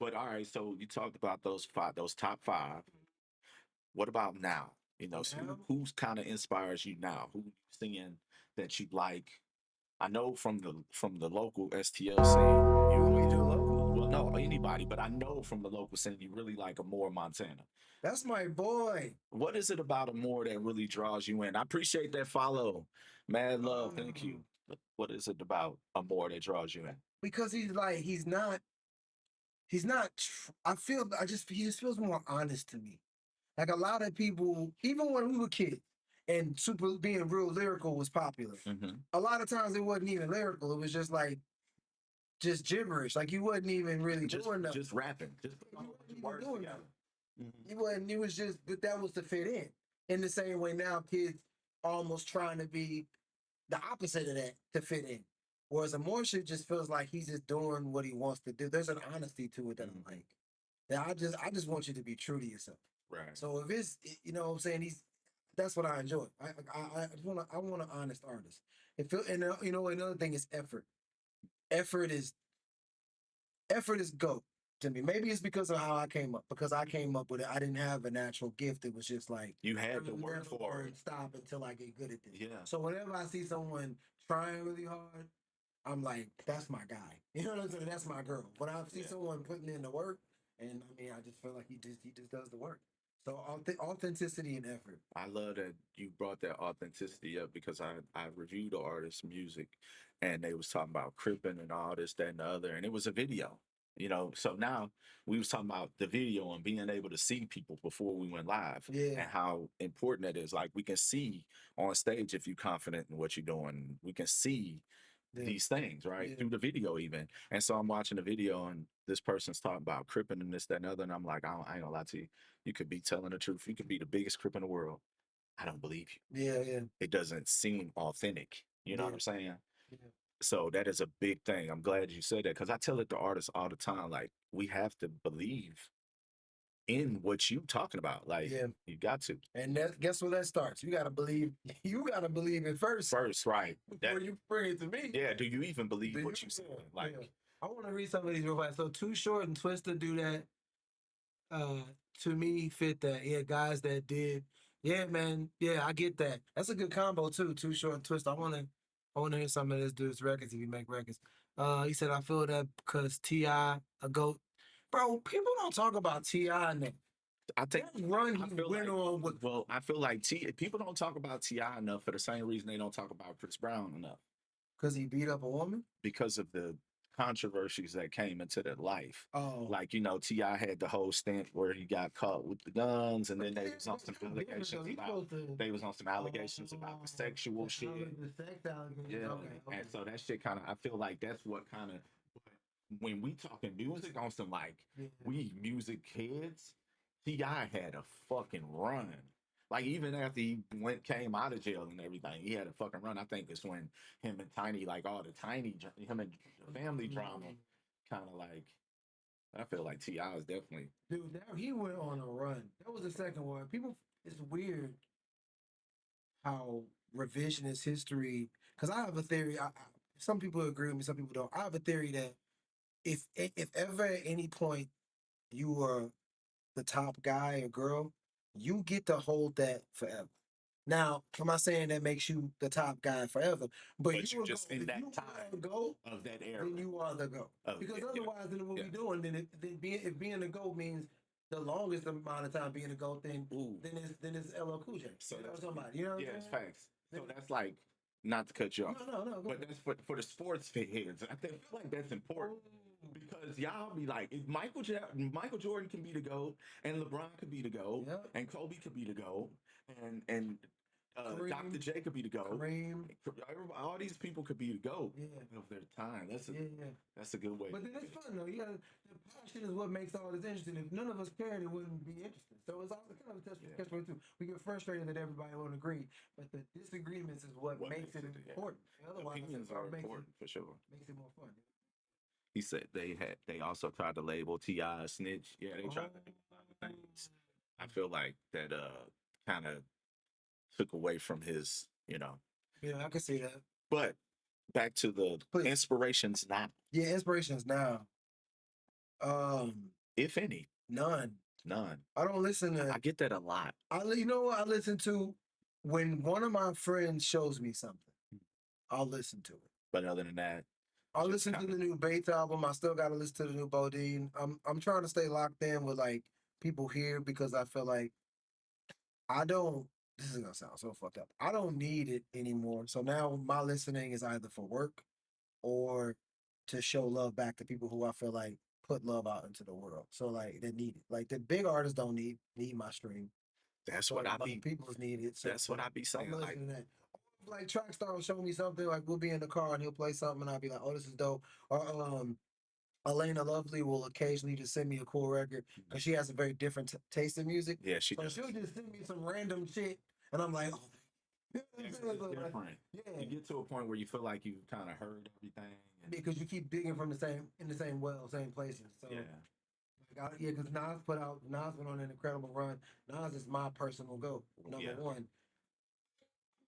but all right, so you talked about those top 5. What about now? You know, so Now? who's kind of inspires you now? Who you seeing that you like? I know from the local STL scene, You want me to do local? well, no, anybody, but I know from the local scene you really like Amore Montana. That's my boy. What is it about Amore that really draws you in? I appreciate that follow. Mad love, thank you. But what is it about Amore that draws you in? Because he's not. He just feels more honest to me. Like a lot of people, even when we were kids, and super being real lyrical was popular. Mm-hmm. A lot of times it wasn't even lyrical. It was just like gibberish. Like you wasn't even really doing nothing. Just rapping, just You wasn't even words doing together. nothing. You wasn't. It was just, but that was to fit in. In the same way now, kids almost trying to be the opposite of that to fit in. Whereas Amore shit just feels like he's just doing what he wants to do. There's an honesty to it that I like. That I just want you to be true to yourself. Right. So if it's, you know what I'm saying, that's what I enjoy. I want an honest artist. You know, another thing is effort. Effort is GOAT to me. Maybe it's because of how I came up. Because I came up with it, I didn't have a natural gift. It was just like You had to I'm work never for gonna it. stop until I get good at this. Yeah. So whenever I see someone trying really hard, I'm like, that's my guy. You know what I'm saying? That's my girl. When I see someone putting in the work, and I mean, I just feel like he just does the work. So authenticity and effort. I love that you brought that authenticity up because I reviewed the artist's music and they was talking about cripping and all this, that, and the other, and it was a video. You know, so now we was talking about the video and being able to see people before we went live Yeah. and how important that is. Like we can see on stage if you're confident in what you're doing. We can see these things, right? Yeah. Through the video even. And so I'm watching the video and this person's talking about cripping and this, that, and the other. And I'm like, I ain't gonna lie to you. You could be telling the truth. You could be the biggest crip in the world. I don't believe you. Yeah, yeah. It doesn't seem authentic. You know what Yeah. I'm saying? Yeah. So that is a big thing. I'm glad you said that because I tell it to artists all the time. Like, we have to believe in what you talking about. Like, Yeah. you got to. And guess where that starts? You gotta believe. You gotta believe it first Right. before you bring it to me. Yeah, do you even believe Do what you? you saying? Yeah, Like, yeah. I want to read some of these real fast. So Too Short and Twista do that. To me, fit that. Yeah, guys that did. Yeah, man. Yeah, I get that. That's a good combo too. Too Short and Twista. I wanna hear some of this dude's records if you make records. He said I feel that because T.I. a GOAT. Bro, people don't talk about T.I. now. I think That run I he feel went like on with well, I feel like people don't talk about Ti enough for the same reason they don't talk about Chris Brown enough because he beat up a woman. because of the controversies that came into their life. Oh, Like, Ti had the whole stint where he got caught with the guns, and but then they yeah, was on but some you different allegations though. You about supposed to. they was on some allegations about the Oh, sexual shit. the sex allegations. Yeah, Okay, okay. and so that shit kind of, I feel like that's what kind of, when we talking music on some like Yeah. we music kids, Ti had a fucking run. Like even after he came out of jail and everything, he had a fucking run. I think it's when him and Tiny, like all the him and family drama, kind of like. I feel like Ti is definitely. Dude, now he went on a run. That was the second one. People, it's weird how revisionist history. Because I have a theory. Some people agree with me, some people don't. I have a theory that if ever at any point you were the top guy or girl, you get to hold that forever. Now, I'm not saying that makes you the top guy forever, but But you you will just go. in If that you time are a GOAT, of that era. then you are the GOAT. Because yeah, otherwise, then what yeah. we doing, then being a GOAT means the longest amount of time being a GOAT, then Ooh. it's LL Cool J. So or that's somebody. You know what yeah, I'm it's saying? facts. So that's like not to cut you off. No. Go But ahead. that's for the sports heads. I feel like that's important because y'all be like, if Michael Jordan can be the GOAT, and LeBron could be the GOAT, Yep. and Kobe could be the GOAT, and Kareem. Dr. J could be the GOAT. Kareem. All these people could be the GOAT Yeah. of their time. That's a good way. But then it's fun though. You got the passion is what makes all this interesting. If none of us cared, it wouldn't be interesting. So it's all kind of a catch 22. We get frustrated that everybody won't agree, but the disagreements is what makes it important. Otherwise, Opinions are important for sure. Makes it more fun. He said they also tried to label Ti a snitch. Yeah, they tried to do a lot of things. I feel like that kind of took away from his, Yeah, I can see that. But back to the inspirations now. Yeah, inspirations now. If any. None. I don't listen to. I get that a lot. You know what I listen to? When one of my friends shows me something, I'll listen to it. But other than that, I'll listen to the new Bates album. I still got to listen to the new Bodine. I'm trying to stay locked in with like people here because I feel like I don't. This is gonna sound so fucked up. I don't need it anymore. So now my listening is either for work or to show love back to people who I feel like put love out into the world. So like they need it. Like the big artists don't need my stream. That's what I be. People's need it. So that's what I be saying. I'm listening to that. Like Trackstar will show me something. Like we'll be in the car and he'll play something, and I'll be like, "Oh, this is dope." Or Elena Lovely will occasionally just send me a cool record because she has a very different taste in music. Yeah, she does. She'll just send me some random shit, and I'm like, "Oh." It's different. Yeah. You get to a point where you feel like you kind of heard everything. Because you keep digging from the same well, same places. So yeah. Because Nas went on an incredible run. Nas is my personal GOAT, number one.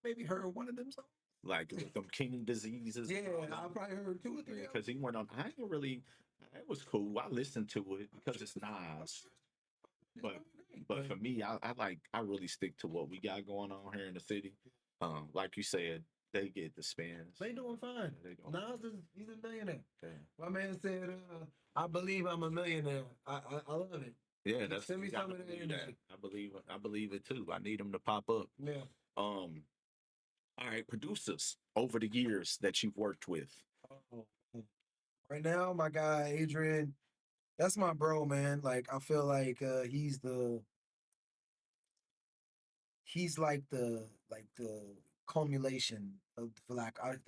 Maybe heard one of them songs. Like them King Diseases. Yeah, I probably heard 2 or 3. Because he went on. I didn't really. It was cool. I listened to it because it's Nas. But for me, I really stick to what we got going on here in the city. Like you said, they get the spins. They doing fine. Nas he's a millionaire. Yeah. My man said, "I believe I'm a millionaire." I love it. Yeah, that's send me some of that energy. I believe it too. I need them to pop up. Yeah. All right, producers over the years that you've worked with. Right now, my guy Adrian, that's my bro, man. Like I feel like he's like the culmination of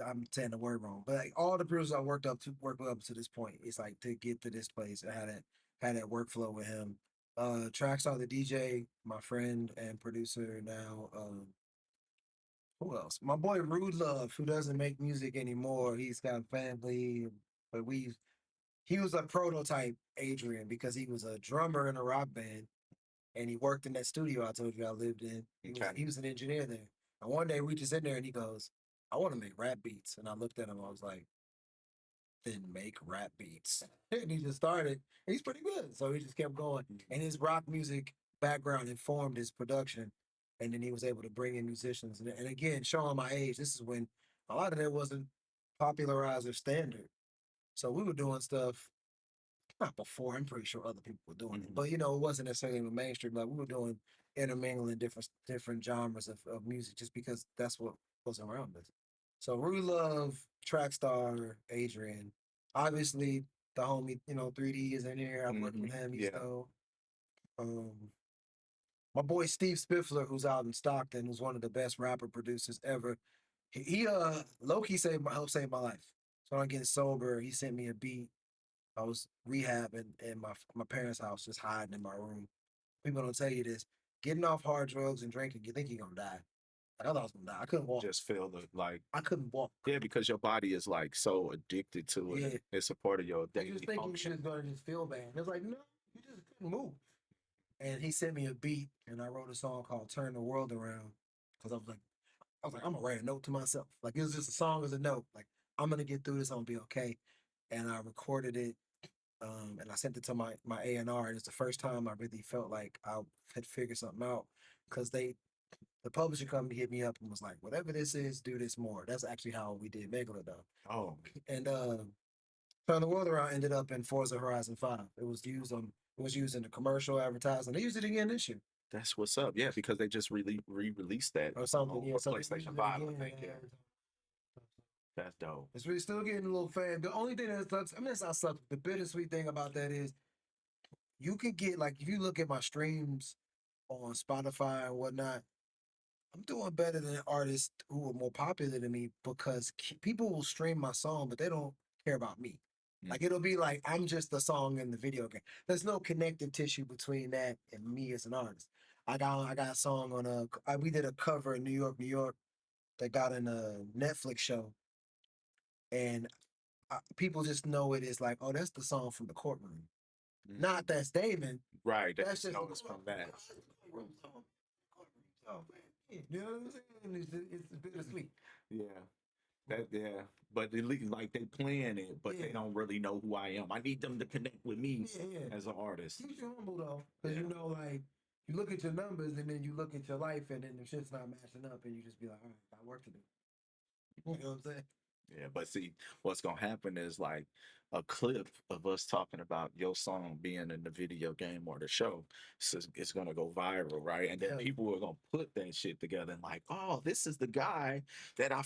I'm saying the word wrong, but like all the producers I worked up to this point, it's like to get to this place. I had that workflow with him. Trackstar the DJ, my friend and producer now. Who else? My boy Rude Love, who doesn't make music anymore. He's got family, but he was a prototype Adrian because he was a drummer in a rock band and he worked in that studio I told you I lived in. He was an engineer there. And one day we just in there and he goes, "I want to make rap beats." And I looked at him, I was like, "Then make rap beats." And he just started. And he's pretty good. So he just kept going. And his rock music background informed his production. And then he was able to bring in musicians. And again, showing my age, this is when a lot of that wasn't popularized or standard. So we were doing stuff not before. I'm pretty sure other people were doing it, Mhm. but you know, it wasn't necessarily mainstream. Like we were doing intermingling different genres of music just because that's what was around us. So Rue Love, Trackstar, Adrian, obviously the homie, you know, 3D is in here. I've worked with him. He's Yeah. dope. Um, my boy Steve Spiffler, who's out in Stockton, who's one of the best rapper producers ever. He low key helped save my life. So I'm getting sober. He sent me a beat. I was rehabbing in my parents' house, just hiding in my room. People don't tell you this. Getting off hard drugs and drinking, you think you're gonna die. Like, I thought I was gonna die. I couldn't walk. Just feel the like, I couldn't walk. yeah, because your body is like so addicted to it. Yeah. It's a part of your You daily just think you're function. just gonna just feel bad. It's like, no, you just couldn't move. And he sent me a beat, and I wrote a song called "Turn the World Around" because I was like, I'm gonna write a note to myself. Like it was just a song as a note. Like I'm gonna get through this. I'm gonna be okay. And I recorded it, and I sent it to my A&R. And it's the first time I really felt like I had figured something out because the publisher company hit me up and was like, whatever this is, do this more. That's actually how we did Megalodon. Oh, And Turn the World Around ended up in Forza Horizon 5. It was used in the commercial advertising. They used it again this year that's what's up. Yeah, because they just re-released that or something. Yeah, for so they used PlayStation it 5, I again, think. Yeah, yeah. that's dope. It's really still getting a little fan. The only thing that sucks, I mean, it's not sucks. The bittersweet thing about that is you can get like if you look at my streams on Spotify and whatnot, I'm doing better than artists who are more popular than me because people will stream my song, but they don't care about me. Mm. Like it'll be like I'm just a song in the video game. There's no connective tissue between that and me as an artist. I got a song on we did a cover in New York, New York that got in a Netflix show, and people just know it as like, oh, that's the song from the courtroom. Mm. Not that's Damon. Right. They That's just just know it's from that. You know what I'm saying? It's bittersweet. Yeah. Yeah. But at least like they playing it, but they Yeah. don't really know who I am. I need them to connect with me Yeah. as an artist. Keeps you humble though, because Yeah. you know, like you look at your numbers and then you look at your life and then the shit's not matching up, and you just be like, all right, I got work to do. You know what I'm saying? Yeah, but see, what's gonna happen is like a clip of us talking about your song being in the video game or the show. So it's gonna go viral, right? And then Yeah. people are gonna put that shit together and like, oh, this is the guy that I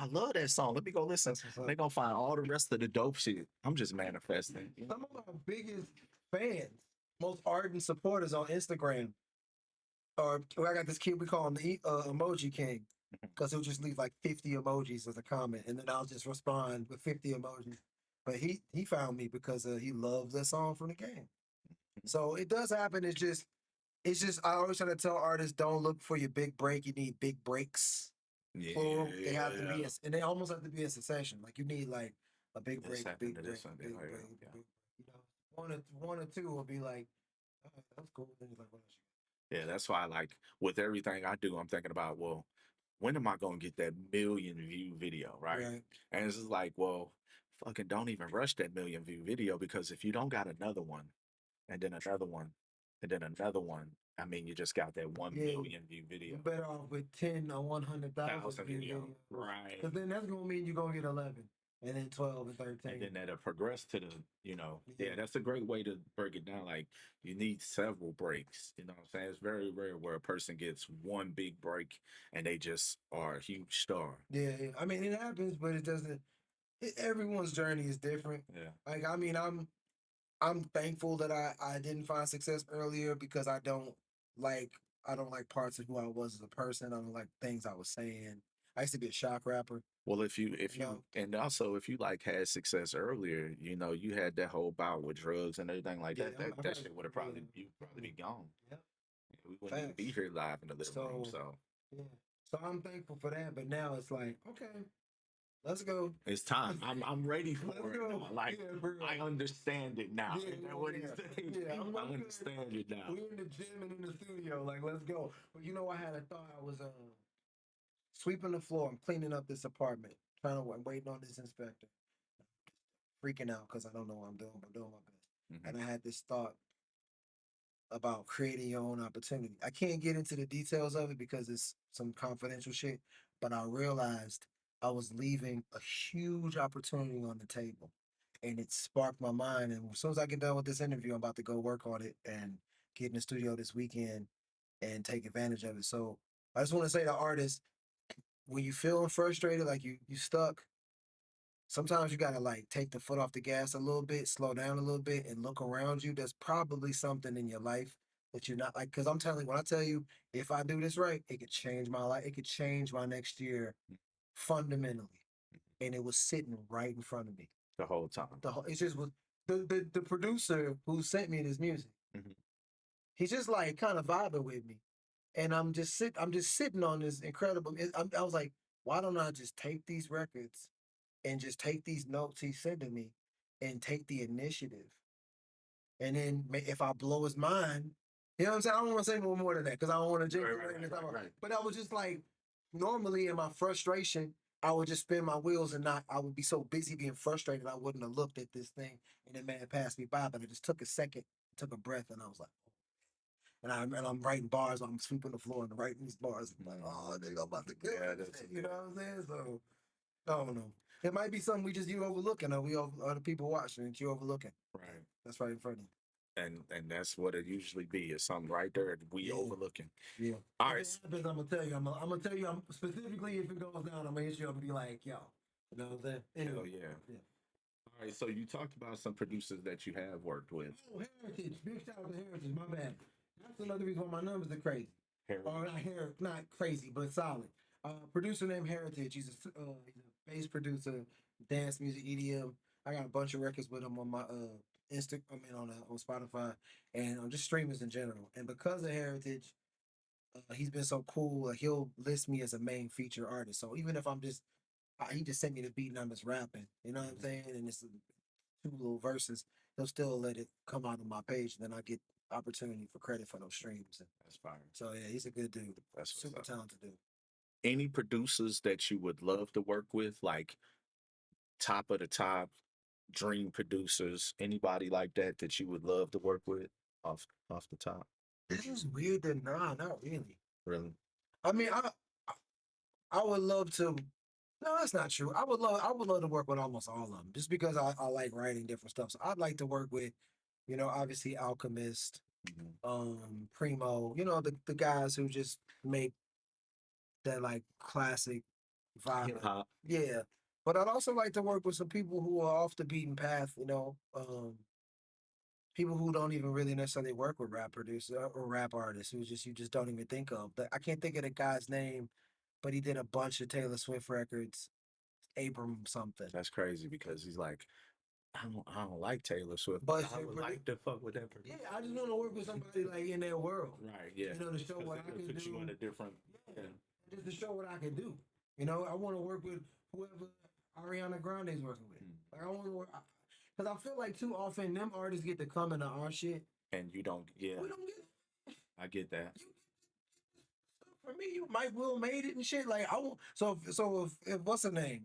love that song. Let me go listen. That's what's up. They're gonna find all the rest of the dope shit. I'm just manifesting. You know? Some of my biggest fans, most ardent supporters on Instagram, I got this kid we call him the Emoji King, because he'll just leave like 50 emojis as a comment, and then I'll just respond with 50 emojis. But he found me because he loves that song from the game. So it does happen. It's just I always try to tell artists, don't look for your big break. You need big breaks. Plural. They have to be, and they almost have to be in succession. Like you need like a big This break, happened big to break, this one, big yeah, break, yeah. big. You know, one or two will be like, oh, that's cool. Then it's like, what else? Yeah, that's why like with everything I do, I'm thinking about, well, when am I gonna get that million view video, right? Right. And it's just like, well, fucking don't even rush that million view video because if you don't got another one, and then another one, and then another one, I mean, you just got that one Yeah. million view video. You're better off with 10 or 100,000 Thousand view video, videos. right? Because then that's gonna mean you're gonna get 11, and then 12 and 13. And then that'll progress to the, yeah, Yeah. that's a great way to break it down. Like you need several breaks. You know what I'm saying? It's very rare where a person gets one big break and they just are a huge star. Yeah, I mean it happens, but it doesn't. Everyone's journey is different. Yeah. Like I mean, I'm thankful that I didn't find success earlier because I don't like parts of who I was as a person. I don't like things I was saying. I used to be a shock rapper. Well, if you No. and also if you like had success earlier, you had that whole bout with drugs and everything like Yeah, that. That, I that heard- shit would have yeah. you'd probably be gone. Yeah. We wouldn't even be Facts. here live in the living room. So- So Yeah. So I'm thankful for that, but now it's like, okay, let's go. it's time. I'm ready for Let's it. go. now. Like Yeah, bro. I understand it now. Yeah, Is that what he's yeah. saying? Yeah, I'm I okay. understand it now. We're in the gym and in the studio, like let's go. But you know, I had a thought. I was sweeping the floor. I'm cleaning up this apartment, I'm waiting on this inspector. Freaking out because I don't know what I'm doing, but I'm doing my best. Mhm. And I had this thought about creating your own opportunity. I can't get into the details of it because it's some confidential shit, but I realized I was leaving a huge opportunity on the table. and it sparked my mind. And as soon as I get done with this interview, I'm about to go work on it and get in the studio this weekend and take advantage of it. So I just want to say to artists, when you feeling frustrated, like you stuck, sometimes you gotta like take the foot off the gas a little bit, slow down a little bit, and look around you. There's probably something in your life that you're not like. Because I'm telling you, when I tell you, if I do this right, it could change my life. It could change my next year fundamentally. And it was sitting right in front of me. The whole time. It's just was the producer who sent me this music. Mhm. He's just like kind of vibing with me, and I'm just sitting on this incredible. I was like, why don't I just take these records and just take these notes he's sending me and take the initiative, and then if I blow his mind, you know what I'm saying? I don't want to say no more than that because I don't want to jinx Right. But I was just like, normally in my frustration, I would just spin my wheels and not. I would be so busy being frustrated, I wouldn't have looked at this thing, and it may have passed me by. But I just took a second, took a breath, and I was like, and I'm writing bars. I'm sweeping the floor and writing these bars. I'm like, oh, nigga, I'm about to kill this. You know what I'm saying? So I don't know. It might be something we just you overlooking, or other people watching that you overlooking. Right. That's right in front of you. And that's what it usually be. It's something right there that we overlooking. Yeah. All If right. it happens, I'm gonna tell you. I'm gonna tell you. I'm specifically if it goes down, I'm gonna hit you up and be like, yo. You know what I'm saying? Hell Anyway. yeah. All right. So you talked about some producers that you have worked with. Oh, Heritage. Big shout out to Heritage. My bad. That's another reason why my numbers are crazy. Or not crazy, but solid. Producer named Heritage. He's a bass producer, dance music, EDM. I got a bunch of records with him on my on Spotify and just streamers in general. And because of Heritage, he's been so cool. He'll list me as a main feature artist. So even if he just sent me the beat and I'm just rapping. You know what I'm saying? And it's two little verses. He'll still let it come out on my page, and then I get opportunity for credit for those streams. That's fine. So yeah, he's a good dude. That's super talented dude. Any producers that you would love to work with, like top of the top dream producers, anybody like that you would love to work with off the top? This is weird that nah, not really. Really? I mean, I would love to. No, that's not true. I would love to work with almost all of them, just because I like writing different stuff. So I'd like to work with, obviously Alchemist, Primo, the guys who just make that like classic vibe. Hip hop. Yeah. But I'd also like to work with some people who are off the beaten path, people who don't even really necessarily work with rap producers or rap artists who you just don't even think of. But I can't think of the guy's name, but he did a bunch of Taylor Swift records. Abram something. That's crazy because he's like, I don't like Taylor Swift, but I would like to fuck with that person. Yeah, I just want to work with somebody like in their world. Right, yeah. To show what I can put do. you in a different, just to show what I can do. I want to work with whoever Ariana Grande's working with. Like I want to work, because I feel like too often them artists get to come into our shit. And you don't, yeah. We don't get it. I get that. For me, Mike Will made it and shit. Like I want, so if what's her name?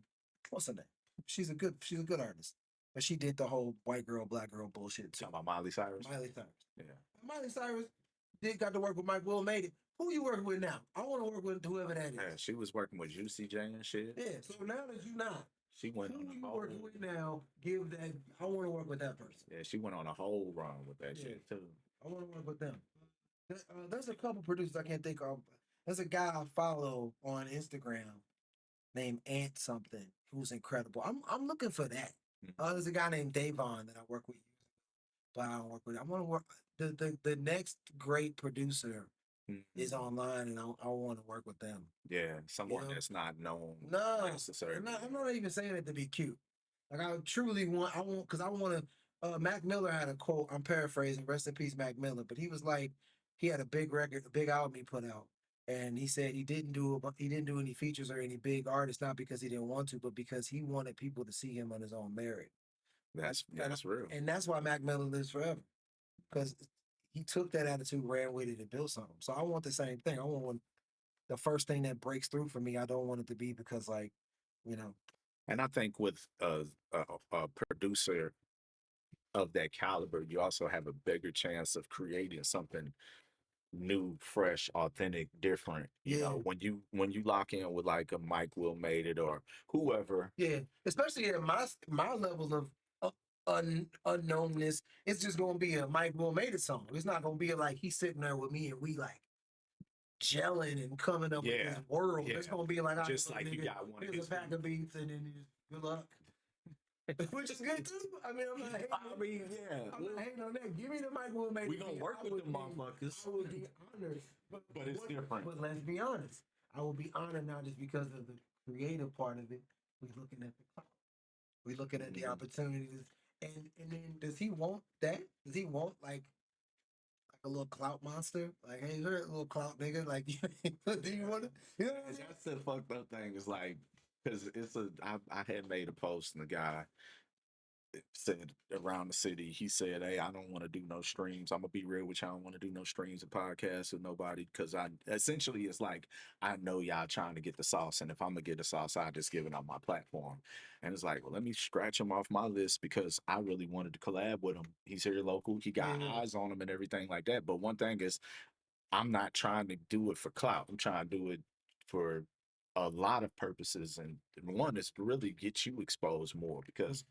What's her name? She's a good artist. But she did the whole white girl, black girl bullshit too. Talking about Miley Cyrus? Miley Cyrus. Yeah. Miley Cyrus got to work with Mike Will made it. Who you working with now? I want to work with whoever that is. Yeah, she was working with Juicy J and shit. Yeah, so now that you not, she went who on you working with now, give that, I want to work with that person. Yeah, she went on a whole run with that shit too. I want to work with them. There's a couple producers I can't think of. There's a guy I follow on Instagram named Ant something who's incredible. I'm looking for that. There's a guy named Davon that I work with, but I don't work with. I want to work. The next great producer is online, and I want to work with them. Yeah, someone that's not known. No, necessarily. I'm not even saying it to be cute. Like I truly want, because I want to. Mac Miller had a quote. I'm paraphrasing. Rest in peace, Mac Miller. But he was like, he had a big record, a big album he put out, and he said he didn't do any features or any big artists, not because he didn't want to, but because he wanted people to see him on his own merit. That's real. And that's why Mac Miller lives forever, because he took that attitude, ran with it, and built something. So I want the same thing. I want the first thing that breaks through for me. I don't want it to be because, like, And I think with a producer of that caliber, you also have a bigger chance of creating something new, fresh, authentic, different. You know, when you lock in with like a Mike Will Made It or whoever. Yeah, especially at my level of unknownness. It's just gonna be a Mike Will made it song. It's not gonna be like he's sitting there with me and we like gelling and coming up with Yeah, this world. yeah. It's gonna be like, Just "All right, like you nigga, got one of here's his a pack of beats and then you just good luck." Which is good too. I mean, I'm not hating. I mean, yeah. I'm not hating on that. Give me the Mike Will made We it gonna beat. work I with would them be- motherfuckers. I would be honored. But it's different. But let's be honest. I will be honored not just because of the creative part of it. We're looking at the clout. We're looking at the Mhm. opportunities. And then does he want that? Does he want like a little clout monster? Like, hey, you're a little clout nigga. Like, do you want to? You know what I mean? That's the fucked up thing. Is like, because I had made a post and the guy said around the city, he said, "Hey, I don't want to do no streams. I'm gonna be real with y'all. I don't want to do no streams and podcasts with nobody because I essentially it's like I know y'all trying to get the sauce, and if I'm gonna get the sauce, I just give it on my platform." And it's like, well, let me scratch him off my list because I really wanted to collab with him. He's here local. He got Yeah. eyes on him and everything like that. But one thing is, I'm not trying to do it for clout. I'm trying to do it for a lot of purposes, and one is to really get you exposed more because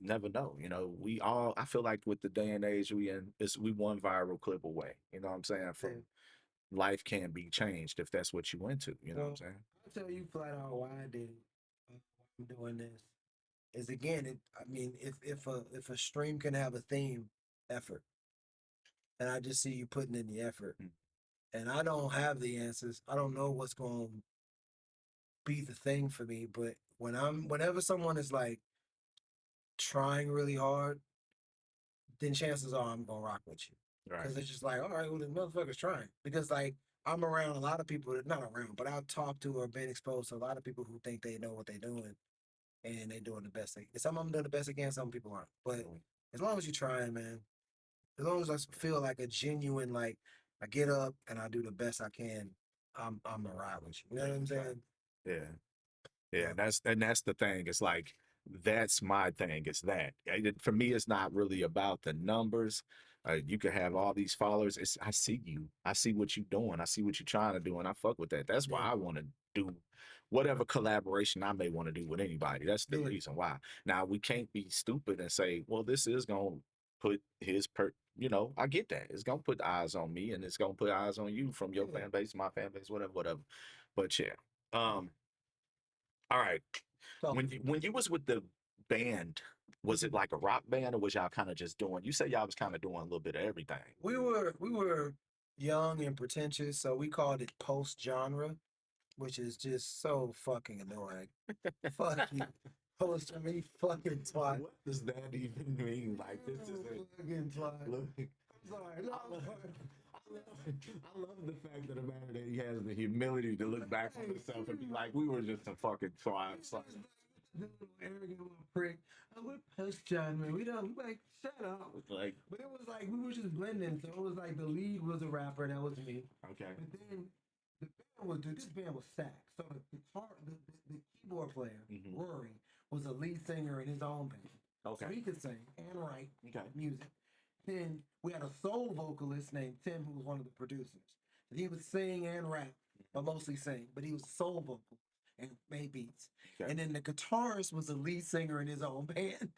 never know. We all I feel like with the day and age we in, is we one viral clip away. You know what I'm saying? From life can be changed if that's what you into. You know what I'm saying? I'll tell you flat out why I did it. Why I'm doing this is again. I mean, if a stream can have a theme, effort, and I just see you putting in the effort, Mm. and I don't have the answers. I don't know what's going to be the thing for me. But whenever someone is like trying really hard, then chances are I'm gonna rock with you. Right. Because it's just like, all right, well, the motherfucker's trying. Because like I'm around a lot of people that not around, but I've talked to or been exposed to a lot of people who think they know what they're doing and they're doing the best they some of them do the best they can, some people aren't. But as long as you're trying, man, as long as I feel like a genuine, like I get up and I do the best I can, I'm a ride with you. You know what I'm saying? Yeah. Yeah, that's the thing. It's like that's my thing. It's that for me, it's not really about the numbers. You could have all these followers. I see you. I see what you're doing. I see what you're trying to do, and I fuck with that. That's why I want to do whatever collaboration I may want to do with anybody. That's the reason why. Now we can't be stupid and say, well, this is gonna put his I get that. It's gonna put eyes on me, and it's gonna put eyes on you from your fan base, my fan base, whatever, whatever. But yeah. All right. So, When you was with the band, was it like a rock band or was y'all kind of just doing? You say y'all was kind of doing a little bit of everything. we were young and pretentious, so we called it post genre, which is just so fucking annoying. Fuck you. Post, I mean, fucking twat. What does that even mean? Like this is Fucking twat. look. I'm sorry. No, I'm sorry. I love the fact that a man that he has the humility to look back on himself and be like, we were just a fucking twats. Like, Arrogant little prick. We're post genre. We don't like shut up. like, But it was like we were just blending. So it was like the lead was a rapper, that was me. okay. But then the band was this band was sax. So the guitar, the keyboard player, Rory, was a lead singer in his own band. Okay. So he could sing and write music. Then we had a soul vocalist named Tim, who was one of the producers. He would sing and rap, but mostly sing. But he was soul vocal and made beats. Okay. And then the guitarist was the lead singer in his own band.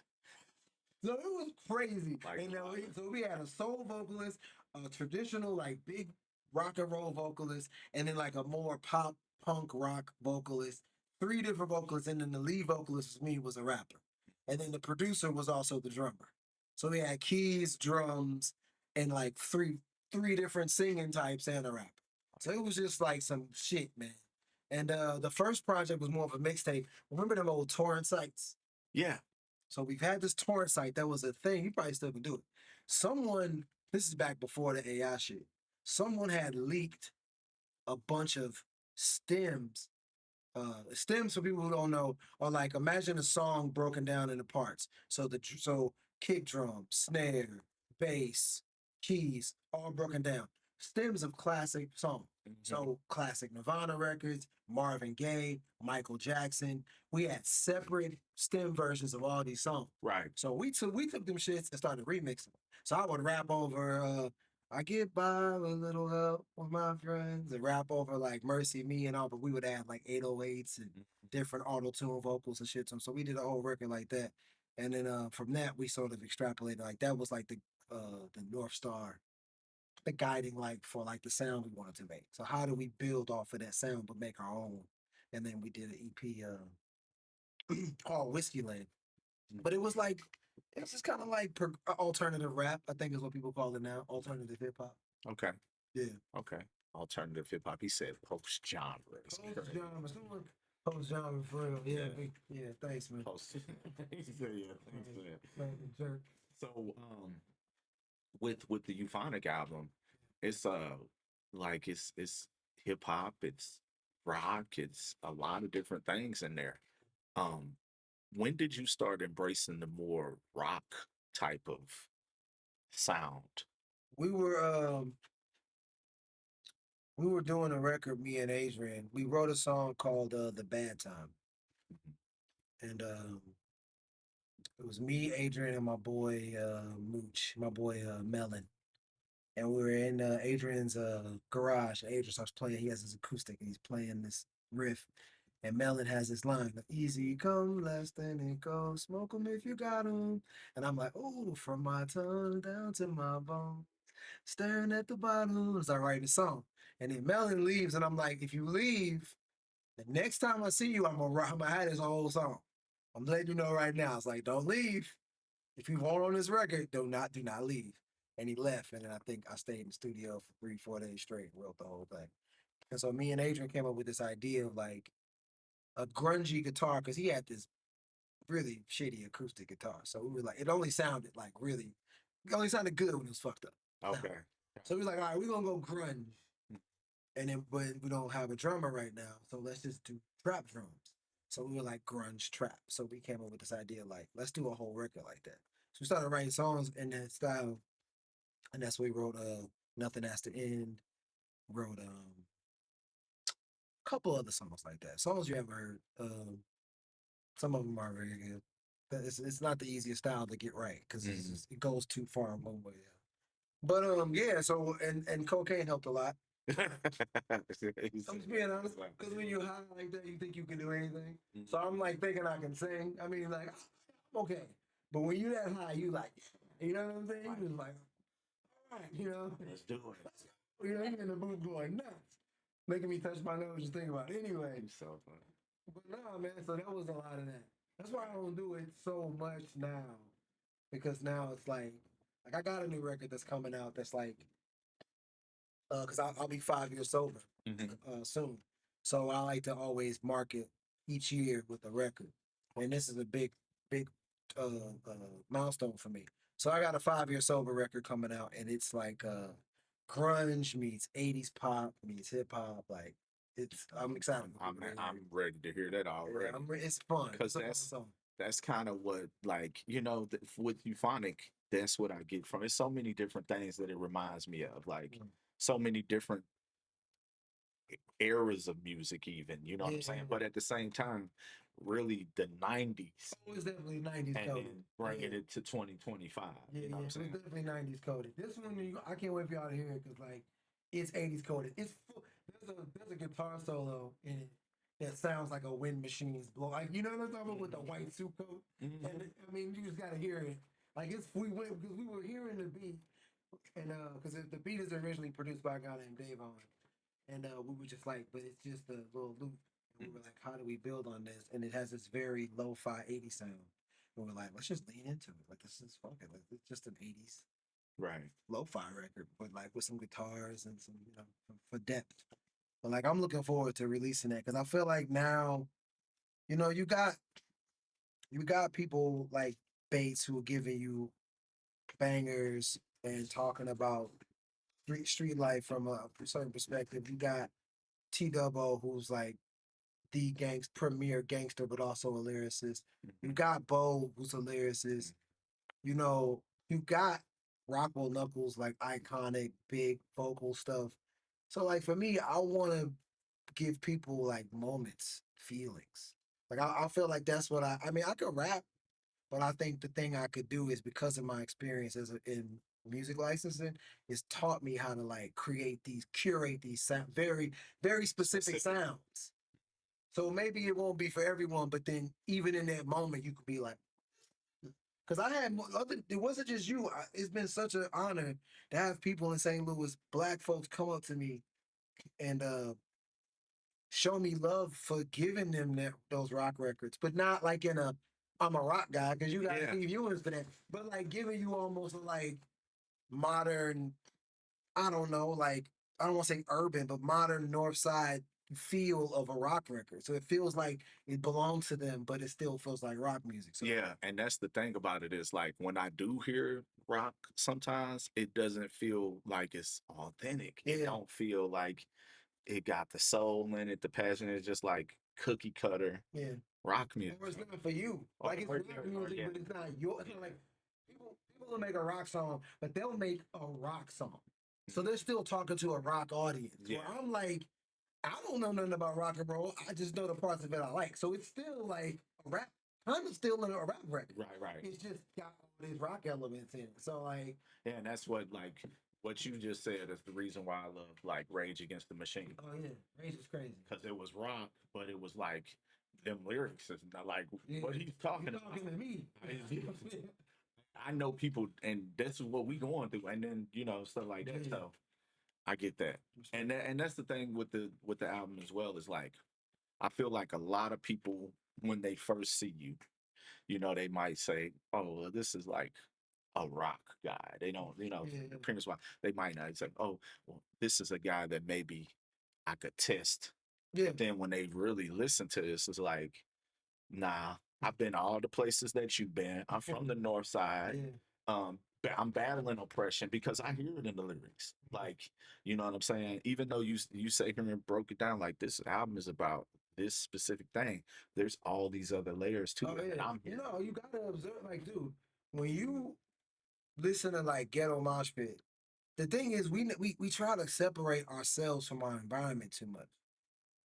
So it was crazy. Like, So we had a soul vocalist, a traditional like big rock and roll vocalist, and then like a more pop punk rock vocalist. 3 different vocalists, and then the lead vocalist was me, was a rapper. And then the producer was also the drummer. So we had keys, drums, and like three different singing types and a rapper. So it was just like some shit, man. And the first project was more of a mixtape. Remember them old torrent sites? Yeah. So we've had this torrent site that was a thing. You probably still can do it. This is back before the AI shit. Someone had leaked a bunch of stems. Stems, for people who don't know, are like, imagine a song broken down into parts. So kick drum, snare, bass, keys, all broken down. Stems of classic songs. So classic Nirvana records, Marvin Gaye, Michael Jackson. We had separate stem versions of all these songs. Right. So we took them shits and started remixing. So I would rap over I get by with a little help with my friends and rap over like Mercy Me and all, but we would add like 808s and different auto-tune vocals and shit to them. So we did a whole record like that. And then from that we sort of extrapolated like that was like the North Star, the guiding light for like the sound we wanted to make. So how do we build off of that sound but make our own? And then we did an EP called Whiskey Land. But it was like it was just kind of like alternative rap, I think is what people call it now. Alternative hip hop. Okay. Yeah. Okay. Alternative hip hop. He said post genre. Post genre. Post genre for real. Yeah. Yeah. Yeah. Thanks, man. Post. He said, yeah. Thanks, man. Fucking jerk. So, with the Euphonic album, it's like it's hip hop, it's rock, it's a lot of different things in there. Um, when did you start embracing the more rock type of sound? We were we were doing a record, me and Adrian. We wrote a song called The Bad Time. And it was me, Adrian, and my boy Mooch, my boy Melon. And we were in Adrian's garage. Adrian starts playing. He has his acoustic, and he's playing this riff. And Melon has this line, easy come, less than it goes. Smoke 'em if you got 'em. And I'm like, oh, from my tongue down to my bone. Staring at the bottom. As I write the song. And then Melon leaves, and I'm like, if you leave, the next time I see you, I'm gonna have this whole song. I'm letting you know right now. It's like, don't leave. If you want on this record, do not leave. And he left, and then I think I stayed in the studio for 3-4 days straight and wrote the whole thing. And so me and Adrian came up with this idea of like a grungy guitar, because he had this really shitty acoustic guitar. So we were like, it only sounded like really, it only sounded good when it was fucked up. Okay. So we was like, all right, we're gonna go grunge. And then, but we don't have a drummer right now, so let's just do trap drums. So we were like grunge trap. So we came up with this idea like, let's do a whole record like that. So we started writing songs in that style, and that's when we wrote Nothing Has to End. Wrote a couple other songs like that. Songs you haven't heard. Some of them are very good. But it's not the easiest style to get right because it goes too far one way. But yeah. So and cocaine helped a lot. I'm just being honest, because when you're high like that, you think you can do anything. So I'm like thinking I can sing. I mean, like, okay. But when you're that high, you like, you know what I'm saying? You just like, all right, you know. Let's do it. You know, you're in the booth going nuts. Making me touch my nose just thinking about it. Anyway. So funny. But nah, man, so that was a lot of that. That's why I don't do it so much now. Because now it's like I got a new record that's coming out that's like, because I'll be 5 years sober soon. So I like to always market each year with a record. And this is a big milestone for me. So I got a 5-year sober record coming out, and it's like grunge meets 80s pop meets hip hop. Like I'm excited. I'm ready to hear that already. Yeah, it's fun. Because that's kind of what, like, you know, with Euphonic, that's what I get from it. So many different things that it reminds me of, like so many different eras of music, even, you know what I'm saying? But at the same time, really the 90s. It was definitely 90s and coded. then bringing it to 2025. Yeah, you know what I'm saying? It was definitely 90s coded. This one, I can't wait for y'all to hear it because, like, it's 80s coded. It's full, there's a guitar solo in it that sounds like a wind machine's blow. Like, you know what I'm talking about with the white suit coat? And I mean, you just gotta hear it. Like, we were hearing the beat, and because the beat is originally produced by a guy named Dave Owen, and we were just like, but it's just a little loop. And we were like, how do we build on this? And it has this very lo-fi 80s sound. And we're like, let's just lean into it. Like, this is fucking, like, it's just an 80s right lo-fi record, but like with some guitars and some, you know, for depth. But like, I'm looking forward to releasing that because I feel like now, you know, you got people like Bates who are giving you bangers and talking about street life from a certain perspective. You got T-Double, who's like the premier gangster, but also a lyricist. You got Bo, who's a lyricist. You know, you got Rockwell Knuckles, like iconic, big vocal stuff. So like for me, I want to give people like moments, feelings. Like I feel like that's what I mean, I could rap, but I think the thing I could do is because of my experience in music licensing, is taught me how to like curate these very, very specific sounds. So maybe it won't be for everyone, but then even in that moment, you could be like, Because I had it wasn't just you. It's been such an honor to have people in St. Louis, black folks, come up to me and show me love for giving them those rock records, but not like in a I'm a rock guy because you got Yeah. Steve Ewins for that, but like giving you almost like modern, I don't know, like I don't want to say urban, but modern North Side feel of a rock record. So it feels like it belongs to them, but it still feels like rock music. So Yeah, and that's the thing about it is like when I do hear rock, sometimes it doesn't feel like it's authentic. It Yeah. don't feel like it got the soul in it, the passion. It's just like cookie cutter yeah, rock music. or it's not for you. Or- Like it's or- rock or- music, yeah. but it's not your. It's not like people will make a rock song, but they'll make a rock song. So they're still talking to a rock audience. Yeah. Where I'm like, I don't know nothing about rock and roll. I just know the parts of it I like. So it's still like a rap. I'm still in a rap record. Right. It's just got all these rock elements in it. So like, Yeah, and that's what like what you just said is the reason why I love like Rage Against the Machine. oh yeah, Rage is crazy. Because it was rock, but it was like them lyrics is not like Yeah. what he's talking You're about. talking to me. I know people, and this is what we going through, and then stuff like that. Yeah. So I get that, and that's the thing with the album as well is like I feel like a lot of people when they first see you, they might say, "Oh, well, this is like a rock guy." They don't, Yeah. the premise why they might not say, "Oh, well, this is a guy that maybe I could test." Yeah. Then when they really listen to this, it's like, nah, I've been all the places that you've been. I'm from the north side. Yeah. I'm battling oppression because I hear it in the lyrics. Like, you know what I'm saying? Even though you say here and broke it down, like this album is about this specific thing. There's all these other layers to Oh it. And yeah. I'm You know, you gotta observe, like, dude, when you listen to like Ghetto Mosh Pit, the thing is we try to separate ourselves from our environment too much.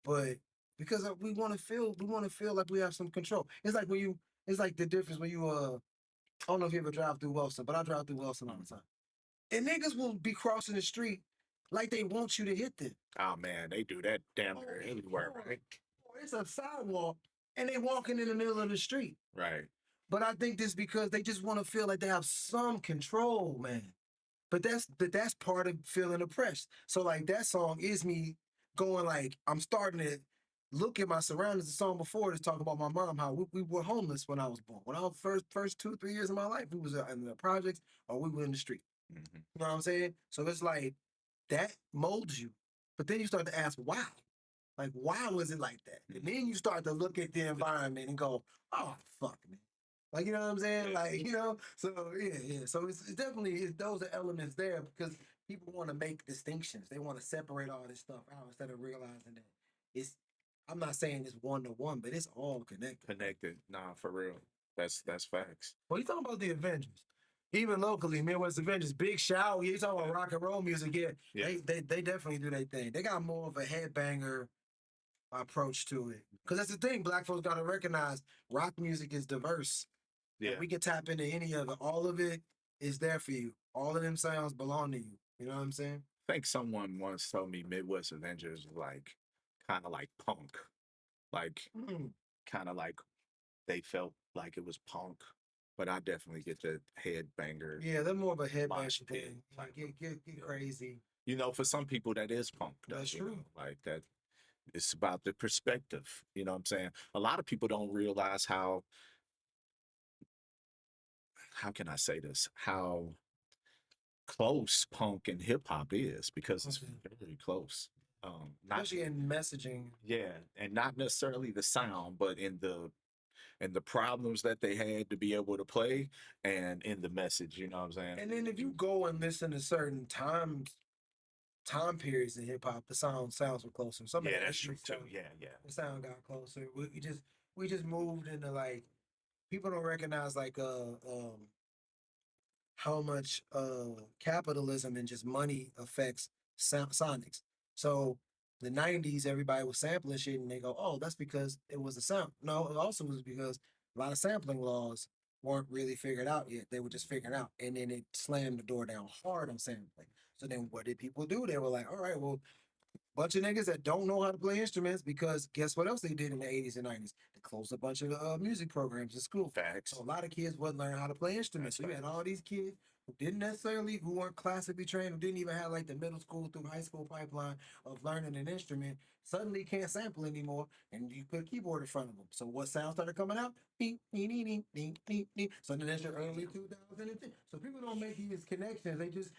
But because we want to feel like we have some control. It's like the difference when you I don't know if you ever drive through Wilson, but I drive through Wilson all the time. And niggas will be crossing the street like they want you to hit them. oh man, they do that damn near Oh, everywhere, oh, right? Or it's a sidewalk and they walking in the middle of the street. Right. But I think this because they just want to feel like they have some control, man. But that's part of feeling oppressed. So like that song is me going like I'm starting to look at my surroundings. The song before this talking about my mom, how we were homeless when I was born. When I was first 2-3 years of my life, we was in the projects or we were in the street. Mhm. You know what I'm saying? So it's like that molds you. But then you start to ask why. Like, why was it like that? And then you start to look at the environment and go, oh, fuck, man. Like, you know what I'm saying? Yeah. Like, so yeah. So it's definitely, those are elements there because people want to make distinctions. They want to separate all this stuff out instead of realizing that it's, I'm not saying it's one-to-one, but it's all connected. Connected. Nah, for real. That's facts. Well, you talking about the Avengers. Even locally, Midwest Avengers, Big Shout, you talking about rock and roll music, yeah. Yeah. They definitely do their thing. They got more of a headbanger approach to it. Because that's the thing, black folks got to recognize rock music is diverse. Yeah. And we can tap into any of it. All of it is there for you. All of them sounds belong to you. You know what I'm saying? I think someone once told me Midwest Avengers was like kind of like punk. Like kind of like they felt like it was punk. But I definitely get the headbanger. Yeah, they're more of a headbanger Mosh pit thing. type Like, get crazy. For some people that is punk. Though, That's you true. know, like that it's about the perspective. You know what I'm saying? A lot of people don't realize how can I say this? How close punk and hip hop is because it's very close. Not Especially in messaging. yeah, and not necessarily the sound, but in the problems that they had to be able to play and in the message, you know what I'm saying? And then if you go and listen to certain time periods in hip hop, the sounds were closer. Some of Yeah, the that's true instruments too. sound- Yeah. the sound got closer. We just moved into like people don't recognize like how much capitalism and just money affects sonics. So the 90s, everybody was sampling shit and they go, oh, that's because it was a sound. No, it also was because a lot of sampling laws weren't really figured out yet. They were just figuring out. And then it slammed the door down hard on sampling. So then what did people do? They were like, all right, well, Bunch of niggas that don't know how to play instruments because guess what else they did in the 80s and 90s? They closed a bunch of music programs in school. Facts. So a lot of kids wasn't learning how to play instruments. So you had all these kids who weren't classically trained, who didn't even have like the middle school through high school pipeline of learning an instrument, suddenly can't sample anymore, and you put a keyboard in front of them. So what sound started coming out? Ding, ding, ding, ding, ding, ding, ding. So then that's your early 2010. So people don't make these connections. They just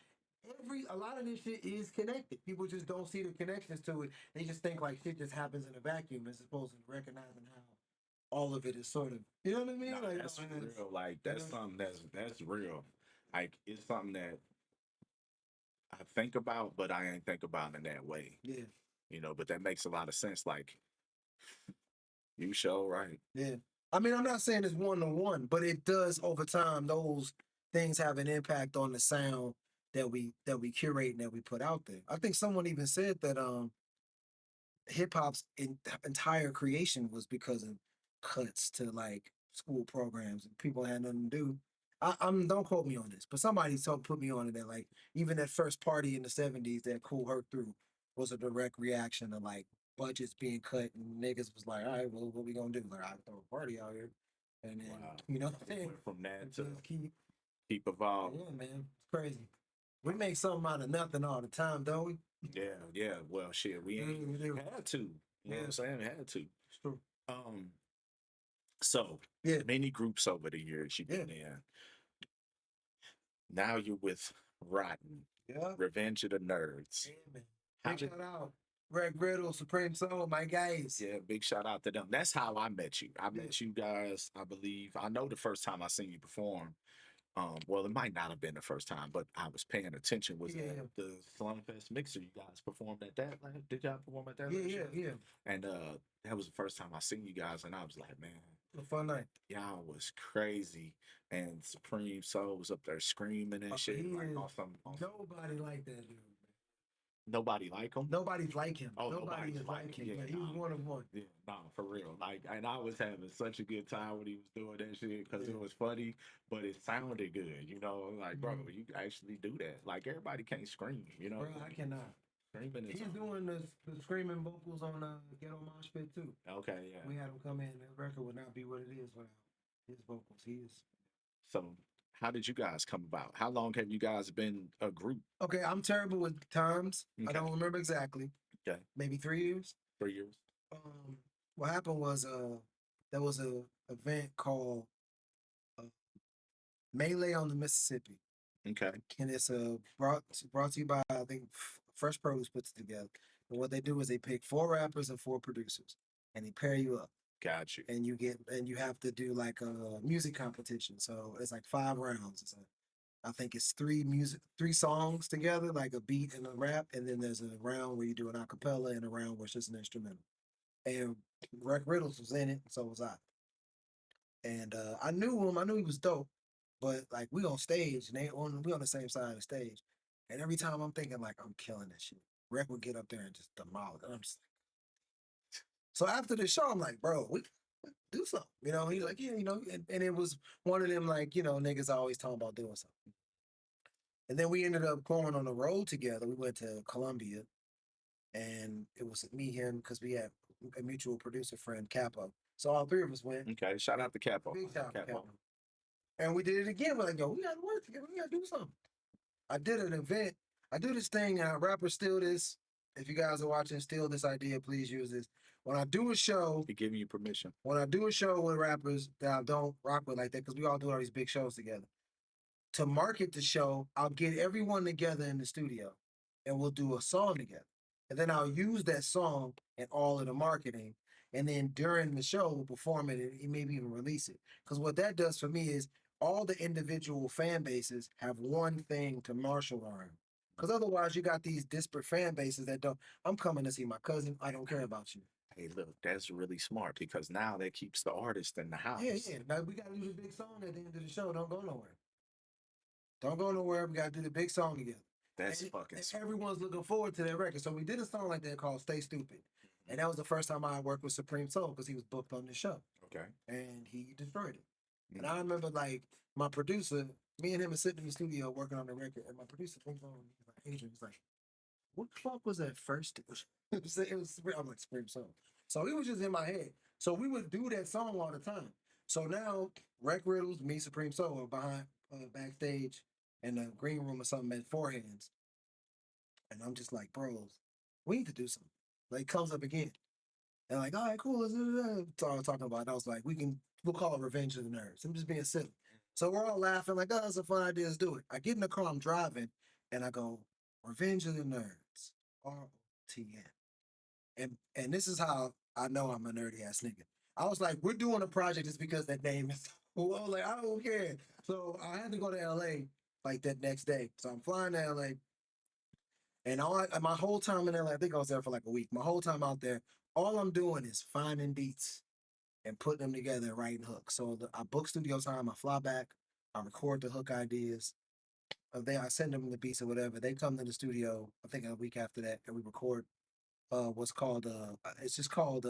a lot of this shit is connected. People just don't see the connections to it. They just think like shit just happens in a vacuum as opposed to recognizing how all of it is sort of, you know what I mean? No, Like, that's real. Like that's something that's real. Like it's something that I think about, but I ain't think about in that way. yeah, You know, but that makes a lot of sense. Like you show right. yeah. I mean, I'm not saying it's one to one, but it does over time. Those things have an impact on the sound that we curate and that we put out there. I think someone even said that hip hop's entire creation was because of cuts to like school programs and people had nothing to do. I'm don't quote me on this, but somebody put me on it that like even that first party in the '70s that Cool Herc threw was a direct reaction to like budgets being cut and niggas was like, all right, well, what we gonna do? Like, I throw a party out here, and then Wow. you know what I'm saying? Went from that And to just keep evolving. yeah, man, it's crazy. We make something out of nothing all the time, don't we? Yeah, yeah. Well, shit, we ain't Yeah, we do. had to. You know what I'm saying? We had to. It's true. So Yeah. many groups over the years you've been in. Now you're with Rotten, Yeah. Revenge of the Nerds. Yeah, man. How Big did- shout out. Greg Riddle, Supreme Soul, my guys. Yeah, big shout out to them. That's how I met you. I met you guys, I believe. I know the first time I seen you perform. Well, it might not have been the first time, but I was paying attention. Was Yeah. at the Slumfest Mixer? You guys performed at that? Like, did y'all perform at that? Yeah, last yeah, year? yeah. And that was the first time I seen you guys, and I was like, man, A fun night. y'all was crazy. And Supreme Soul was up there screaming and Oh, shit. he Like is. on some, Nobody like that dude. nobody like him. Nobody's like him. Oh, Nobody nobody's is like like him. him. Yeah, Yeah, he was nah. one of one. Yeah, no, for real. Like, and I was having such a good time when he was doing that shit because Yeah. it was funny, but it sounded good. You know, like, bro, Mhm. you actually do that. Like, everybody can't scream. You know, Bro, I cannot. screaming is He's doing the screaming vocals on Ghetto Mosh Pit too. okay. Yeah. We had him come in. The record would not be what it is without his vocals. He is. So, how did you guys come about? How long have you guys been a group? Okay, I'm terrible with times. I Okay. don't remember exactly. Okay. Maybe 3 years. 3 years. What happened was there was a event called Melee on the Mississippi, Okay. and it's brought to you by I think Fresh Produce puts it together. And what they do is they pick 4 rappers and 4 producers, and they pair you up, Got you. and you have to do like a music competition. So it's like 5 rounds. I think it's 3 songs together, like a beat and a rap, and then there's a round where you do an acapella and a round where it's just an instrumental. And Rick Riddles was in it, and so was I. And I knew him. I knew he was dope. But like we on stage, and we on the same side of the stage. And every time I'm thinking like I'm killing this shit, Rick would get up there and just demolish it. I'm just like, so after the show, I'm like, bro, we do something. You know, he's like, yeah, you know, and it was one of them like, you know, niggas always talking about doing something. And then we ended up going on the road together. We went to Columbia, and it was me, him, because we had a mutual producer friend, Capo. So all 3 of us went. Okay. Shout out to Capo. Big shout out to Capo. Capo. And we did it again. We're like, yo, we gotta work together. We gotta do something. I did an event. I do this thing, and rappers steal this. If you guys are watching, steal this idea, please use this. When I do a show, He giving you permission. when I do a show with rappers that I don't rock with like that, because we all do all these big shows together. To market the show, I'll get everyone together in the studio, and we'll do a song together. And then I'll use that song in all of the marketing. And then during the show, we'll perform it and maybe even release it. Because what that does for me is all the individual fan bases have one thing to marshal around. Because otherwise, you got these disparate fan bases that don't. I'm coming to see my cousin. I don't care about you. Hey, look, that's really smart because now that keeps the artist in the house. Yeah, yeah. Now we got to do the big song at the end of the show. Don't go nowhere. Don't go nowhere. We got to do the big song together. That's And fucking smart. everyone's looking forward to that record. So we did a song like that called "Stay Stupid," and that was the first time I worked with Supreme Soul because he was booked on the show, Okay. and he destroyed it. And I remember like my producer, me and him are sitting in the studio working on the record, and my producer thinks on me, he's like, Adrian, he's like, what the fuck was that first? It was I'm like Supreme Soul. So it was just in my head. So we would do that song all the time. So now Rec Riddles, me, Supreme Soul are behind backstage in the green room or something at Four Hands. And I'm just like, bros, we need to do something. Like comes up again. And like, all right, cool. Let's do that. So I was talking about it. I was like, we'll call it Revenge of the Nerds. I'm just being silly. So we're all laughing, like, oh, that's a fun idea. Let's do it. I get in the car, I'm driving, and I go, Revenge of the Nerds. ROTN. And this is how I know I'm a nerdy ass nigga. I was like, we're doing a project just because that name is well, like, I don't care. So I had to go to LA like that next day. So I'm flying to LA. And my whole time in LA, I think I was there for like a week. My whole time out there, all I'm doing is finding beats and putting them together and writing hooks. So I book studio time, I fly back, I record the hook ideas. I send them the beats or whatever. They come to the studio, I think a week after that, and we record what's called it's just called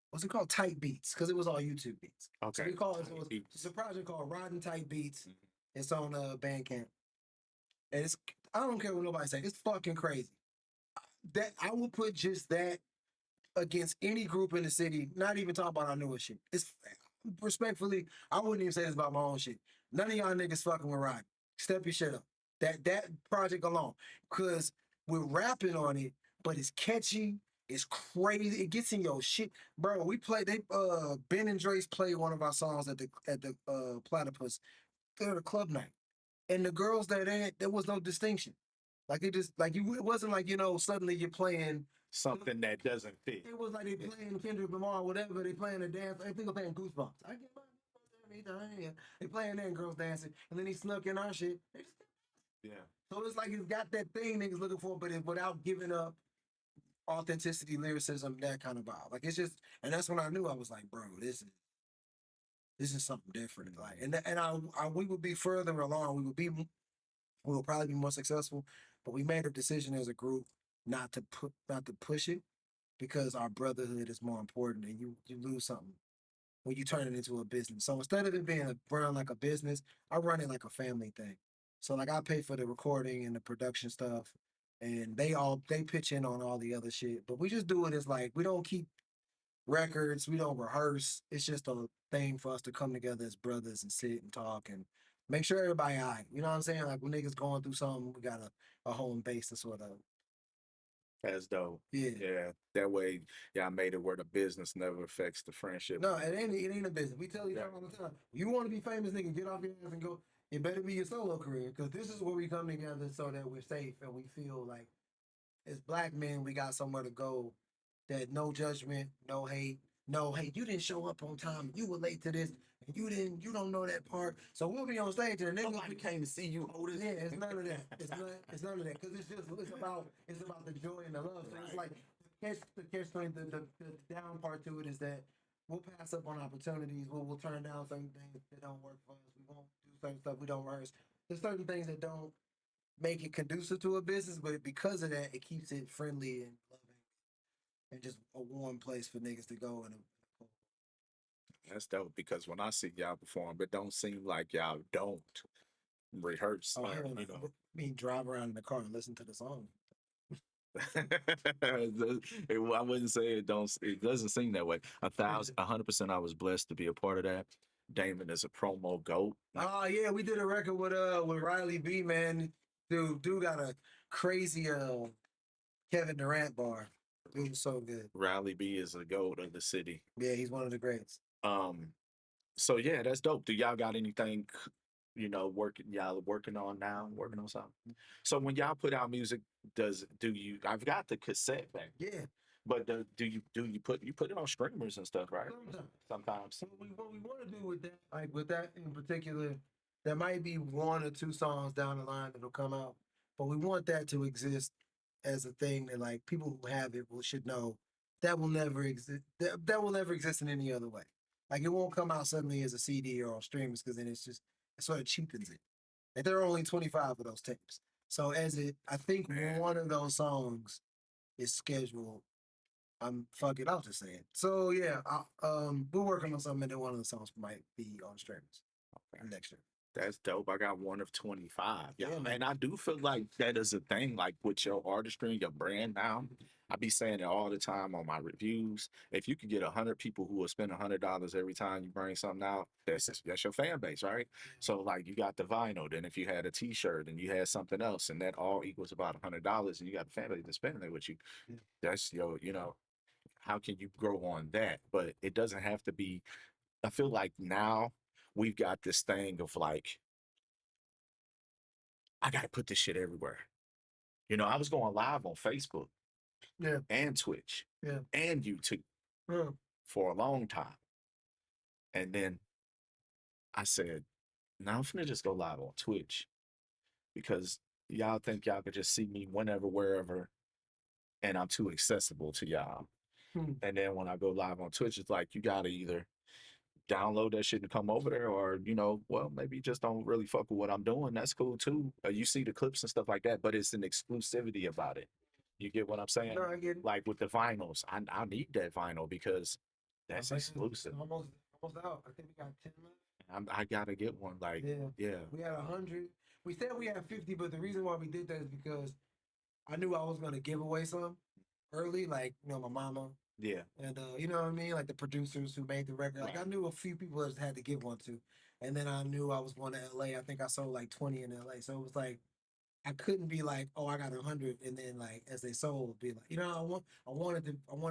what's it called? Tight Beats, because it was all YouTube beats. So we call it, it's a project called Riding Tight Beats. It's on Bandcamp. And I don't care what nobody say. It's fucking crazy. That I will put just that against any group in the city. Not even talk about our newest shit. It's respectfully, I wouldn't even say this about my own shit. None of y'all niggas fucking with Rod. Step your shit up. That project alone, because we're rapping on it, but it's catchy. It's crazy. It gets in your shit, bro. Ben and Dre's played one of our songs at the Platypus. They're the club night. And the girls there was no distinction. Like it just like it wasn't like, suddenly you're playing something that doesn't fit. It was like they playing Kendrick Lamar, whatever, they playing a dance. I think they're playing Goosebumps. I get my goosebumps every time. They playing that and girls dancing. And then he snuck in our shit. Yeah. So it's like it's got that thing niggas looking for, but without giving up authenticity, lyricism, that kind of vibe. Like it's just, and that's when I knew I was like, bro, this is something different. Like, we would be further along. We will probably be more successful. But we made a decision as a group not to push it because our brotherhood is more important, and you lose something when you turn it into a business. So instead of it being run like a business, I run it like a family thing. So like I pay for the recording and the production stuff, and they pitch in on all the other shit. But we just do it as like we don't keep records, we don't rehearse. It's just a thing for us to come together as brothers and sit and talk and make sure everybody all right. You know what I'm saying? Like when niggas going through something, we got a home base to sort of. That's dope. Yeah. Yeah. That way, y'all made it where the business never affects the friendship. No, it ain't a business. We tell you that all the time. You want to be famous, nigga, get off your ass and go. It better be your solo career, because this is where we come together so that we're safe and we feel like as black men, we got somewhere to go that no judgment, no hate, you didn't show up on time, you were late to this, and you don't know that part. So we'll be on stage and nobody came to see you hold it. Yeah, it's none of that. It's none of that. Because it's about the joy and the love. So it's like the down part to it is that we'll pass up on opportunities, we'll turn down certain things that don't work for us. We won't do certain stuff we don't rehearse. There's certain things that don't make it conducive to a business, but because of that, it keeps it friendly and loving and just a warm place for niggas to go. And that's dope, because when I see y'all perform, it don't seem like y'all don't rehearse. I mean, drive around in the car and listen to the song. I wouldn't say it don't. It doesn't seem that way. 100%. I was blessed to be a part of that. Damon is a promo goat. Oh yeah, we did a record with Riley B, man. Dude got a crazy Kevin Durant bar. It was so good. Riley B is a goat of the city. Yeah, he's one of the greats. So yeah, that's dope. Do y'all got anything, y'all working on now? Working on something? So when y'all put out music, I've got the cassette back. Yeah. But do you put it on streamers and stuff, right? Sometimes. So what we want to do with that, like with that in particular, there might be one or two songs down the line that'll come out, but we want that to exist as a thing that like people who have it should know that will never exist. That will never exist in any other way. Like it won't come out suddenly as a CD or on streamers, because then it sort of cheapens it. Like there are only 25 of those tapes. So I think one of those songs is scheduled. Fuck it, I'll just say it. So yeah, we're working on something, and then one of the songs might be on streamers next year. That's dope. I got one of 25. Yeah, Yeah, man. and I do feel like that is a thing, like with your artistry and your brand now. I be saying it all the time on my reviews. If you could get 100 people who will spend $100 every time you bring something out, that's your fan base, right? So like you got the vinyl, then if you had a T-shirt and you had something else, and that all equals about $100, and you got a fan base to spend it with you, Yeah. that's your, how can you grow on that? But it doesn't have to be. I feel like now we've got this thing of like, I got to put this shit everywhere. I was going live on Facebook Yeah, and Twitch yeah, and YouTube yeah. for a long time. And then I said, now I'm finna just go live on Twitch because y'all think y'all could just see me whenever, wherever, and I'm too accessible to y'all. Hmm. And then when I go live on Twitch, it's like you gotta either download that shit and come over there, or well, maybe you just don't really fuck with what I'm doing. That's cool too. You see the clips and stuff like that, but it's an exclusivity about it. You get what I'm saying? No, I get it. Like with the vinyls, I need that vinyl because that's Man, exclusive. almost out. I think we got 10 left. I gotta get one. Like, Yeah. yeah, We had 100. We said we had 50, but the reason why we did that is because I knew I was gonna give away some early, like my mama yeah, and you know what I mean, like the producers who made the record. Like I right. knew a few people that had to give one to, and then I knew I was going to LA. I think I sold like 20 in LA, so it was like I couldn't be like, oh, I got 100, and then like as they sold, be like, I wanted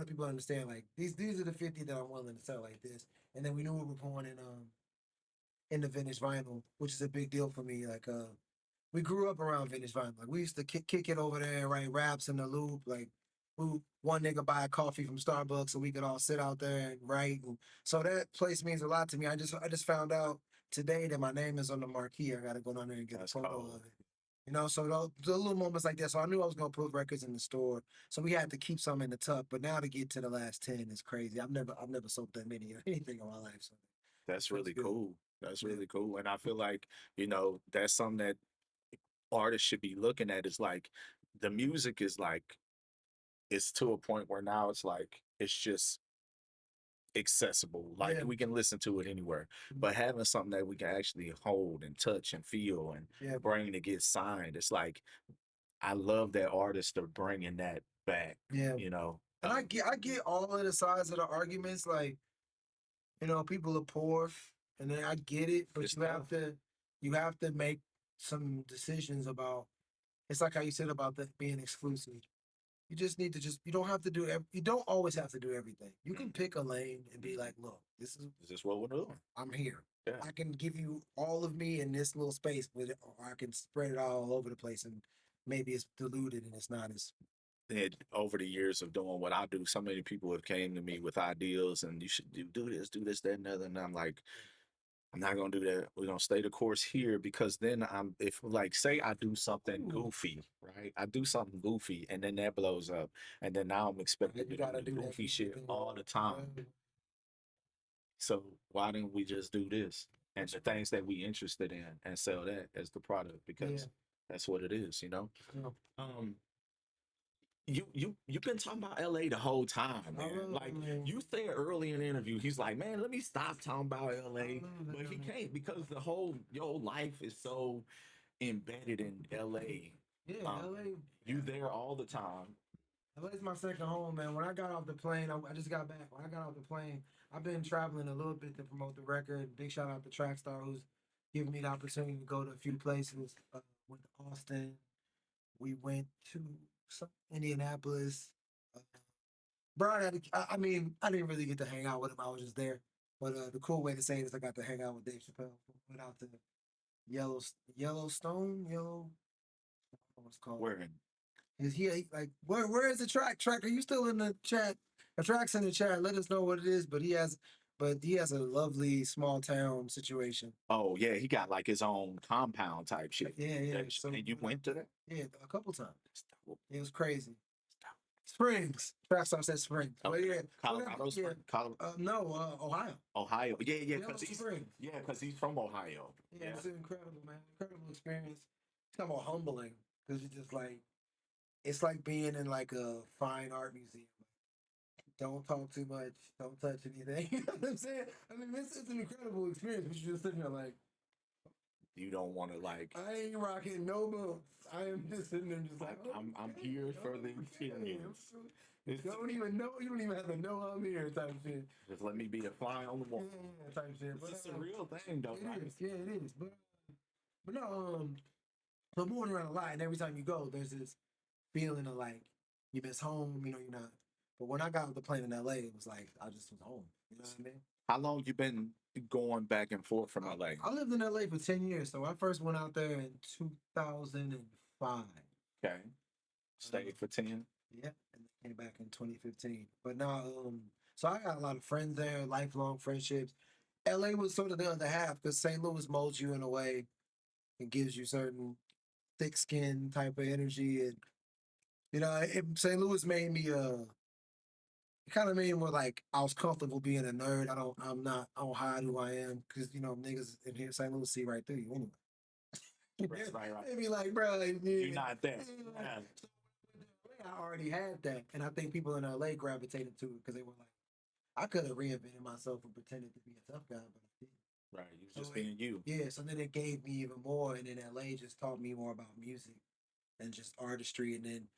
people to understand like these are the 50 that I'm willing to sell like this, and then we knew we were going in the vintage vinyl, which is a big deal for me. Like we grew up around vintage vinyl. Like we used to kick it over there and write raps in the loop. Like one nigga buy a coffee from Starbucks so we could all sit out there and write. And so that place means a lot to me. I just found out today that my name is on the marquee. I gotta go down there and get That's a photo cold. of it. So the little moments like that. So I knew I was gonna put records in the store. So we had to keep some in the tuck. But now to get to the last 10 is crazy. I've never sold that many or anything in my life. So That's feels really good. cool. That's Yeah. really cool. And I feel like, that's something that artists should be looking at, is like the music is like, it's to a point where now it's like it's just accessible. Like Yeah. we can listen to it anywhere. But having something that we can actually hold and touch and feel and Yeah. bring to get signed, it's like I love that artists are bringing that back. Yeah. You know, And I get all of the sides of the arguments. Like, people are poor, and then I get it, but It's you have to make some decisions about. It's like how you said about that being exclusive. You just need to you don't have to do you don't always have to do everything. You can pick a lane and be like, look, this is what we're doing. I'm here. Yeah. I can give you all of me in this little space, or I can spread it all over the place, and maybe it's diluted and it's not as. And over the years of doing what I do, so many people have came to me with ideas, and you should do this, that, and the other. And I'm like, I'm not gonna do that. We're gonna stay the course here, because then if like say I do something Ooh. goofy, right? I do something goofy and then that blows up, and then now I'm expected You to gotta do do that goofy goofy shit thing. all the time. So why didn't we just do this and the things that we interested in and sell that as the product? Because that's what it is, Yeah. Um, you've been talking about LA the whole time, man. Like you said early in the interview, he's like, man, let me stop talking about LA, but he can't, because your life is so embedded in LA. Yeah, LA. You there all the time. LA's my second home, man. When I got off the plane, I just got back. When I got off the plane, I've been traveling a little bit to promote the record. Big shout out to Trackstar, who's given me the opportunity to go to a few places. Went to Austin. We went to Indianapolis. Brian had I mean, I didn't really get to hang out with him. I was just there. But the cool way to say it is I got to hang out with Dave Chappelle. Went out to Yellowstone. I don't know what it's called. Where in? Is he like where is the track? Track, are you still in the chat? The track's in the chat. Let us know what it is. But he has a lovely small town situation. Oh yeah, he got like his own compound type shit. Yeah. So, and you went to that? Yeah, a couple times. It was crazy. Springs. Trackstar said Springs. Okay. Well, yeah. Colorado Springs? No, Ohio. Ohio. Yeah, Yellow because Springs. he's from Ohio. Yeah, it's incredible, man. Incredible experience. It's kind of humbling, because it's just like, it's like being in like a fine art museum. Don't talk too much. Don't touch anything. You know what I'm saying? I mean, it's an incredible experience, but you're just sitting there like, you don't want to like. I ain't rocking no boots. I am just sitting there, just like, I'm here for the experience. Don't even know. You don't even have to know I'm here, type shit. Just let me be a fly on the wall. Yeah, type shit. It's a real thing, though. It is. Yeah, it is. But no. So moving around a lot, and every time you go, there's this feeling of like you miss home. You know, you're not. But when I got off the plane in LA, it was like I just was home. You know what I mean? How long you been going back and forth from LA? I lived in LA for 10 years, so I first went out there in 2005. Okay. Stayed for 10. Yeah, and then came back in 2015. But now, so I got a lot of friends there, lifelong friendships. LA was sort of the other half because St. Louis molds you in a way and gives you certain thick skin type of energy, and St. Louis made me it kind of made me more like I was comfortable being a nerd. I don't hide who I am because niggas in here St. Louis see right through you anyway. Right. They be like, bro, You're not that. yeah. I already had that, and I think people in LA gravitated to it because they were like, I could have reinvented myself and pretended to be a tough guy, but I didn't. Right. You was just being you. Yeah, so then it gave me even more, and then LA just taught me more about music and just artistry, and then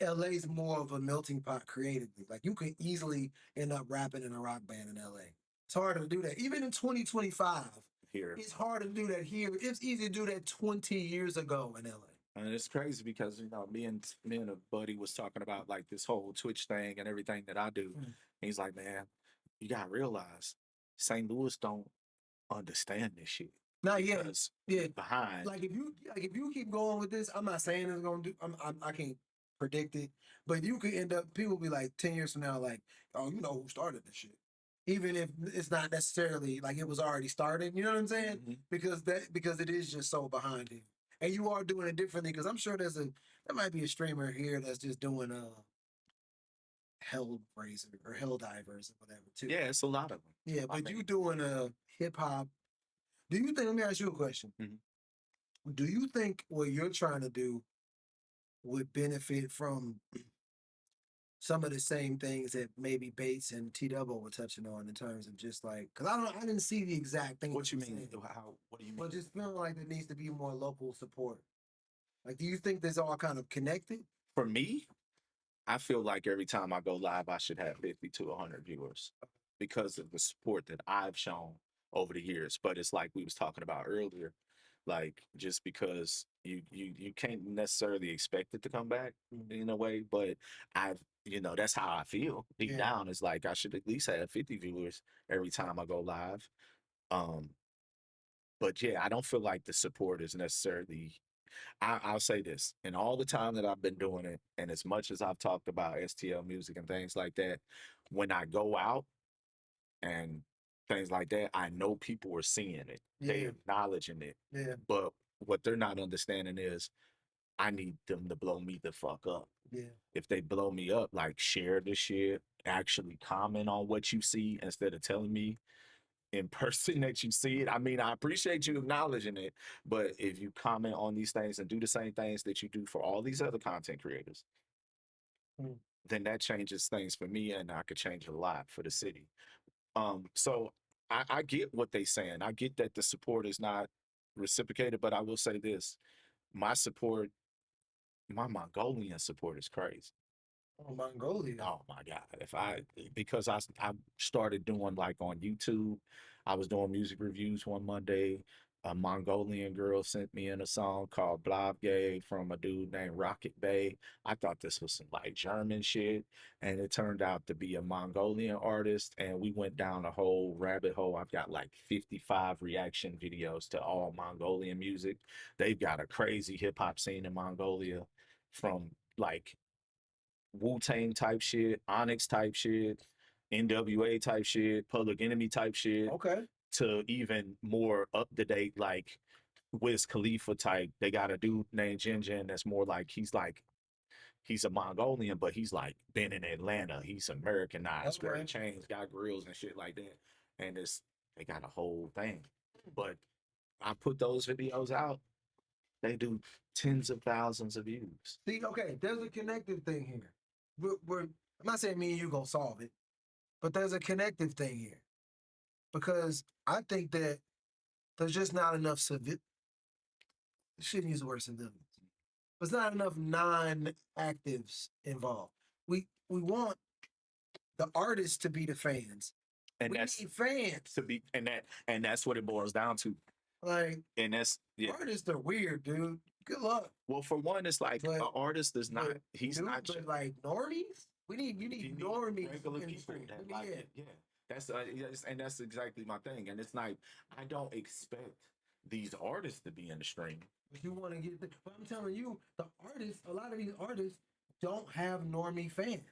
LA's more of a melting pot creatively. Like you could easily end up rapping in a rock band in LA. It's harder to do that. Even in 2025, Here. it's hard to do that here. It's easy to do that 20 years ago in LA. And it's crazy because me and a buddy was talking about like this whole Twitch thing and everything that I do. And he's like, man, you gotta realize St. Louis don't understand this shit. Not yet. Because Yeah. behind. Like if you keep going with this, I'm not saying it's gonna do. I can't predict it, but you could end up. People be like 10 years from now, like, oh, you know who started this shit, even if it's not necessarily like it was already started. You know what I'm saying? Mhm. Because it is just so behind him, and you are doing it differently. Because I'm sure there might be a streamer here that's just doing Hellraiser or Helldivers or whatever too. Yeah, it's a lot of them. Yeah, but you doing hip hop. Do you think? Let me ask you a question. Mhm. Do you think what you're trying to do would benefit from some of the same things that maybe Bates and T Double were touching on in terms of just like, because I didn't see the exact thing. What you mean? saying. What do you mean? Well, just feeling like there needs to be more local support. Like, do you think this all kind of connected? For me, I feel like every time I go live, I should have 50 to 100 viewers because of the support that I've shown over the years. But it's like we was talking about earlier, like just because you can't necessarily expect it to come back in a way, but that's how I feel deep Yeah. down. It's like I should at least have 50 viewers every time I go live. But yeah, I don't feel like the support is necessarily. I'll say this, in all the time that I've been doing it, and as much as I've talked about STL music and things like that, when I go out and things like that, I know people are seeing it. They Yeah. acknowledging it. Yeah. But what they're not understanding is I need them to blow me the fuck up. Yeah. If they blow me up, like share the shit, actually comment on what you see instead of telling me in person that you see it. I mean, I appreciate you acknowledging it, but if you comment on these things and do the same things that you do for all these other content creators, then that changes things for me, and I could change a lot for the city. So I get what they saying. I get that the support is not reciprocated, but I will say this: my Mongolian support is crazy. Oh, Mongolia. Oh my God. Because I started doing like on YouTube, I was doing music reviews one Monday. A Mongolian girl sent me in a song called Blobgay from a dude named Rocket Bay. I thought this was some like German shit, and it turned out to be a Mongolian artist, and we went down a whole rabbit hole. I've got like 55 reaction videos to all Mongolian music. They've got a crazy hip hop scene in Mongolia, from like Wu-Tang type shit, Onyx type shit, NWA type shit, Public Enemy type shit, Okay. to even more up to date, like Wiz Khalifa type. They got a dude named Jin Jin that's more like he's a Mongolian, but he's like been in Atlanta. He's Americanized, wearing chains, got grills and shit like that. And they got a whole thing. But I put those videos out. They do tens of thousands of views. See, okay, there's a connective thing here. I'm not saying me and you gonna solve it, but there's a connective thing here. Because I think that there's just not enough shouldn't use the word civilians. There's not enough non-actives involved. We want the artists to be the fans. And We that's need fans. to be, and that's what it boils down to. Like And that's artists are weird, dude. Good luck. Well, for one, it's like But- an artist does not. but, He's dude, not. but like normies. You need normies regular in the people street. that Yeah. like it. Yeah, and that's exactly my thing. And it's like I don't expect these artists to be in the stream. But you want to get but I'm telling you, a lot of these artists don't have normie fans.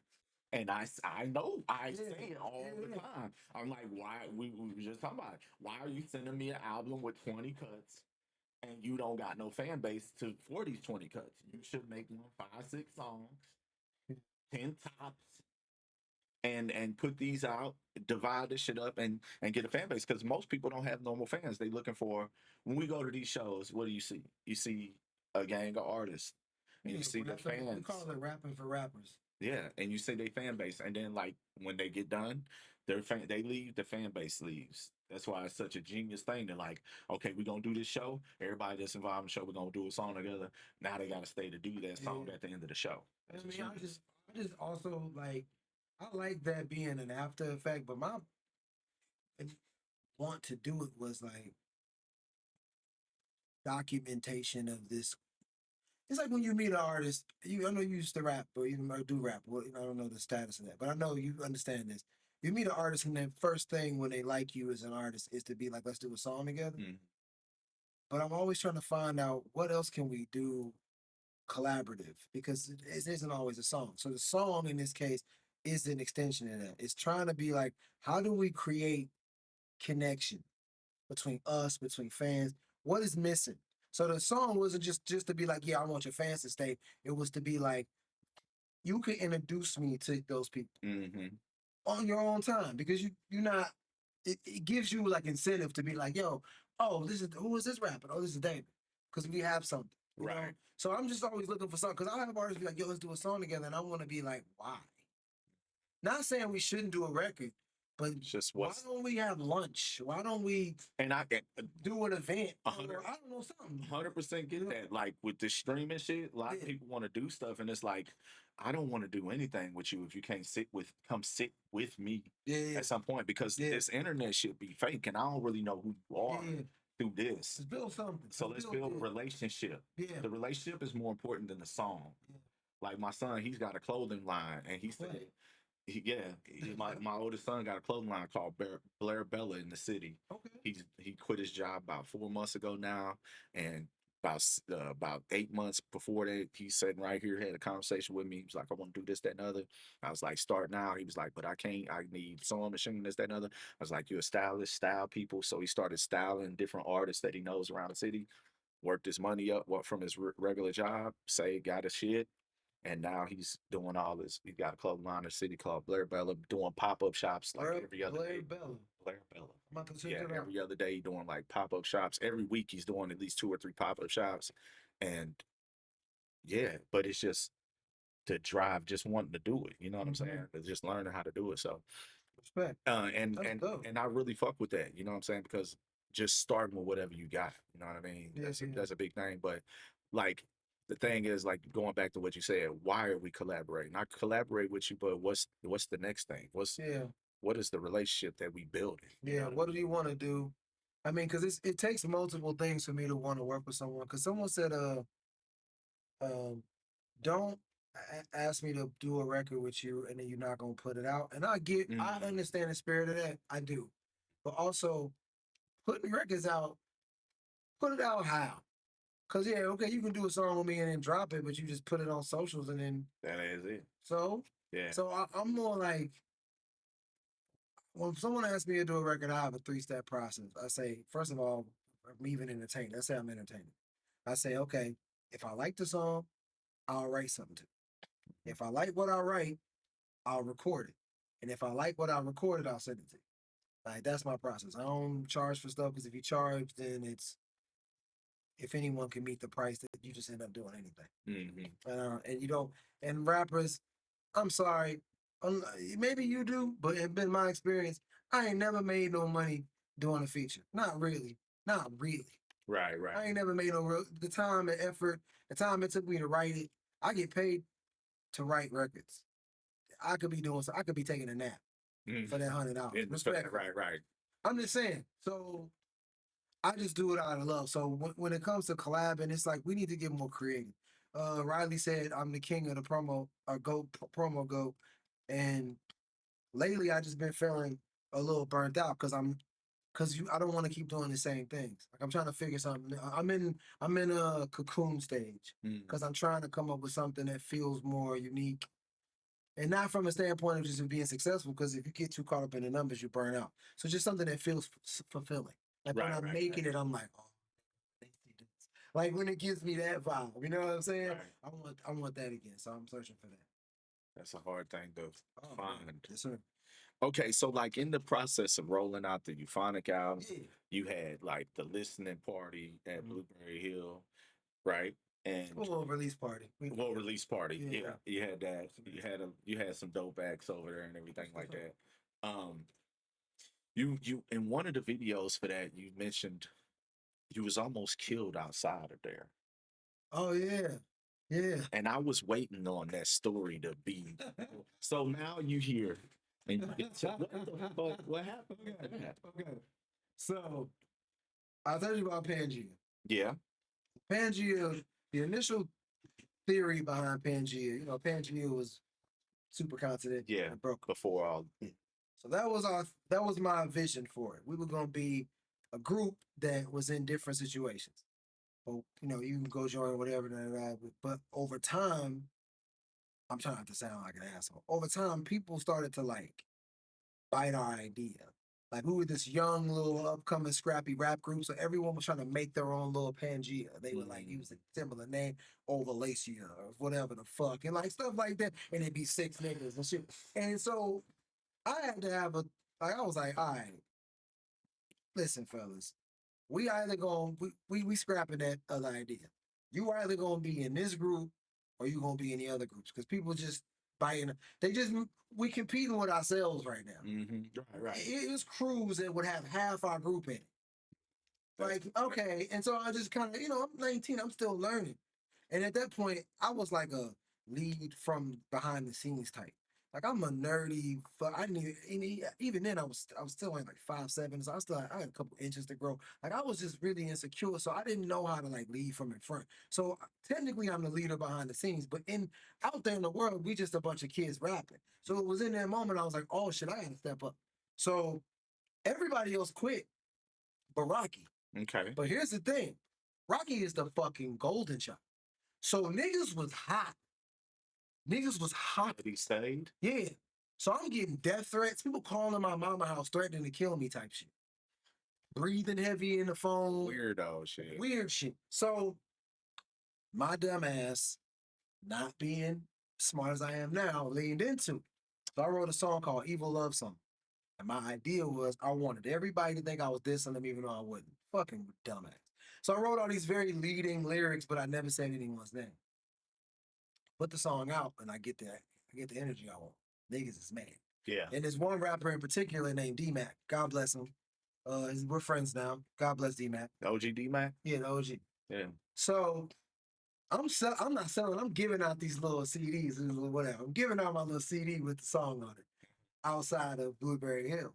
And I know I Yeah, say it all the yeah. time. I'm like, why? We were just talking about it. Why are you sending me an album with 20 cuts and you don't got no fan base for these 20 cuts? You should make one 5-6 songs, 10 tops, and put these out, divide this shit up, and get a fan base. Because most people don't have normal fans. They looking for, when we go to these shows, what do you see? You see a gang of artists, and you see their We fans. call it rapping for rappers. Yeah, and you see their fan base, and then like when they get done, they leave, the fan base leaves. That's why it's such a genius thing. They're like, okay, we're gonna do this show. Everybody that's involved in the show, we're gonna do a song together. Now they gotta stay to do that song Yeah. at the end of the show. I It's mean, I genius. just also like I like that being an after effect, but my want to do it was like documentation of this. It's like when you meet an artist, I know you used to rap or even or do rap. Well, I don't know the status of that, but I know you understand this. You meet an artist, and the first thing when they like you as an artist is to be like, let's do a song together. Mhm. But I'm always trying to find out what else can we do collaborative because it isn't always a song. So the song in this case is an extension of that. It's trying to be like, how do we create connection between us, between fans? What is missing? So the song wasn't just to be like, yeah, I want your fans to stay. It was to be like, you can introduce me to those people Mhm. on your own time because you're not. It gives you like incentive to be like, yo, oh, who is this rapper? Oh, this is David, because we have something, you know? Right. So I'm just always looking for something because I have artists be like, yo, let's do a song together, and I want to be like, why? Not saying we shouldn't do a record, but It's just why what's don't we have lunch? Why don't we and I do an event? A Or, hundred- I don't know something. 100% get that. Like with the streaming shit, a lot of Yeah. people want to do stuff, and it's like, I don't want to do anything with you if you can't come sit with me Yeah, at some point because Yeah. this internet should be fake, and I don't really know who you are yeah. through this. Let's build something. So let's build a it. relationship. Yeah. The relationship is more important than the song. Yeah. Like my son, he's got a clothing line, and he said, Right. my oldest son got a clothing line called Blair Bella in the city. Okay. He quit his job about 4 months ago now, and about 8 months before that, he's sitting right here, had a conversation with me. He was like, I want to do this, that, and other. I was like, start now. He was like, but I can't. I need sewing machine, this, that, and other. I was like, you're a stylist, style people. So he started styling different artists that he knows around the city. Worked his money up, what from his regular job, saved, got his shit, and now he's doing all this. He got a clothing line in the city called Blair Bella, doing pop-up shops like every other Blair day. Bella. Blair Bella. I'm about to check Yeah, that out. every other day doing like pop-up shops. Every week he's doing at least 2 or 3 pop-up shops. And yeah, but it's just to drive, just wanting to do it. You know what I'm Mhm. saying? It's just learning how to do it. So Respect. and That's and dope. and I really fuck with that. You know what I'm saying? Because just starting with whatever you got. You know what I mean? Yeah, yeah. That's a big thing. But like the thing is, like going back to what you said, why are we collaborating? I collaborate with you, but what's the next thing? Yeah. What is the relationship that we building? You Yeah. know What do you want to do? I mean, because it takes multiple things for me to want to work with someone. Because someone said, don't ask me to do a record with you and then you're not gonna put it out. And I Mhm. understand the spirit of that. I do, but also putting records out, put it out how? Cause yeah, okay, you can do a song with me and then drop it, but you just put it on socials and then That is it. so. Yeah. So I'm more like, when someone asks me to do a record, I have a 3-step process. I say, first of all, I'm even entertaining. Let's say I'm entertaining. I say, okay, if I like the song, I'll write something to it. If I like what I write, I'll record it. And if I like what I recorded, I'll send it to you. Like, that's my process. I don't charge for stuff because if you charge, then if anyone can meet the price, that you just end up doing anything. Mhm. And you don't, and rappers, I'm sorry, maybe you do, but it's been my experience. I ain't never made no money doing a feature. Not really. Not really. Right, I right. ain't never made no real the time and effort, the time it took me to write it. I get paid to write records. I could be doing so. I could be taking a nap Mm. for that $100. And Respect. right, right. I'm just saying. So I just do it out of love. So when it comes to collabing, it's like we need to get more creative. Riley said I'm the king of the promo or promo go, and lately I just been feeling a little burnt out because I don't want to keep doing the same things. Like I'm trying to figure something. I'm in a cocoon stage Mm. because I'm trying to come up with something that feels more unique, and not from a standpoint of just being successful. Because if you get too caught up in the numbers, you burn out. So just something that feels fulfilling. Like when Right, I'm right, making it, I'm like, oh, they see this. Like when it gives me that vibe. You know what I'm saying? Right. I want that again. So I'm searching for that. That's a hard thing to Oh, man. find. Yes, sir. Okay, so like in the process of rolling out the Euphonic album, Yeah. you had like the listening party at Mhm. Blueberry Hill, right? And Well, release party. well, release party. Yeah. Yeah, you had that. You had some dope acts over there and everything like that. You in one of the videos for that you mentioned you was almost killed outside of there, Oh yeah. Yeah. and I was waiting on that story to be. So now you here, and you get to, what the fuck? What happened? with that? Okay. So I'll tell you about Pangea. Yeah. Pangea, the initial theory behind Pangea, Pangea was supercontinent. Yeah. And broke. Before all. So that was my vision for it. We were gonna be a group that was in different situations. But you can go join whatever, but over time, I'm trying not to sound like an asshole. Over time, people started to like bite our idea. Like we were this young little upcoming scrappy rap group, so everyone was trying to make their own little Pangea. They would like use a similar name, Ovalacia or whatever the fuck, and like stuff like that. And it'd be 6 niggas and shit. And so I had to have I was like, all right, listen, fellas, we either going we scrapping that other idea. You either gonna be in this group or you gonna be in the other groups because people just biting. We competing with ourselves right now. Mm-hmm. Right. It was crews that would have half our group in it. Like, okay. And so I just kind of, I'm 19, I'm still learning. And at that point, I was like a lead from behind the scenes type. Like I'm a nerdy, but I knew even then I was still only like 5'7", so I had a couple inches to grow. Like I was just really insecure, so I didn't know how to like lead from in front. So technically I'm the leader behind the scenes, but out there in the world, we just a bunch of kids rapping. So it was in that moment I was like, oh shit, I gotta step up. So everybody else quit, but Rocky. Okay. But here's the thing, Rocky is the fucking golden child. So niggas was hot. Niggas was hot. But he stayed. Yeah. So I'm getting death threats. People calling my mama house threatening to kill me type shit. Breathing heavy in the phone. Weirdo shit. Weird shit. So my dumb ass, not being smart as I am now, leaned into it. So I wrote a song called Evil Love Song. And my idea was I wanted everybody to think I was dissing them even though I wasn't. Fucking dumbass. So I wrote all these very leading lyrics, but I never said anyone's name. Put the song out and I get the energy I want. Niggas is mad. Yeah. And there's one rapper in particular named D-Mac. God bless him. We're friends now. God bless D-Mac. OG D-Mac? Yeah, the OG. Yeah. So I'm not selling. I'm giving out these little CDs and whatever. I'm giving out my little CD with the song on it outside of Blueberry Hill.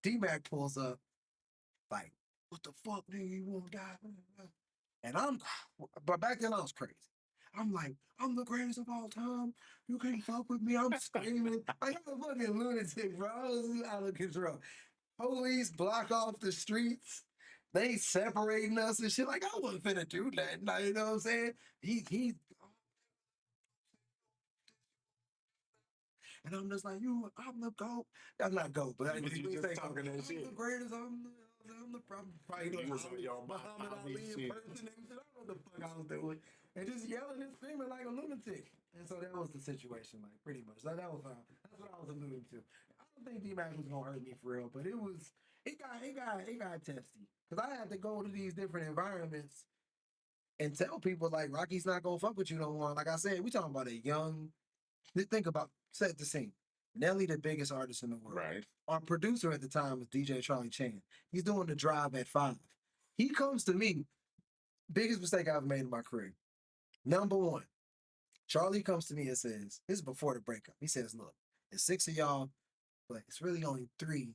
D-Mac pulls up like, what the fuck, nigga, you want to die? And but back then I was crazy. I'm like, I'm the greatest of all time. You can't fuck with me. I'm screaming. I'm a fucking lunatic, bro. I was out of control. Police block off the streets. They separating us and shit. Like, I wasn't finna do that. Like, you know what I'm saying? He and I'm just like, I'm the GOAT. I'm not GOAT, but You just say, talking that I'm shit. the greatest. I'm the probably You was on your Muhammad mommy Ali shit. in person and shit. I don't know what the fuck I was doing. And just yelling and screaming like a lunatic. And so that was the situation, like pretty much. That's what I was alluding to. I don't think D-Mac was gonna hurt me for real, but it got testy. Cause I had to go to these different environments and tell people like Rocky's not gonna fuck with you no more. Like I said, we talking about a young. Think about set the scene. Nelly, the biggest artist in the world. Right. Our producer at the time was DJ Charlie Chan. He's doing the Drive at 5. He comes to me biggest mistake I've made in my career. Number one, Charlie comes to me and says, this is before the breakup. He says, look, there's 6 of y'all, but it's really only 3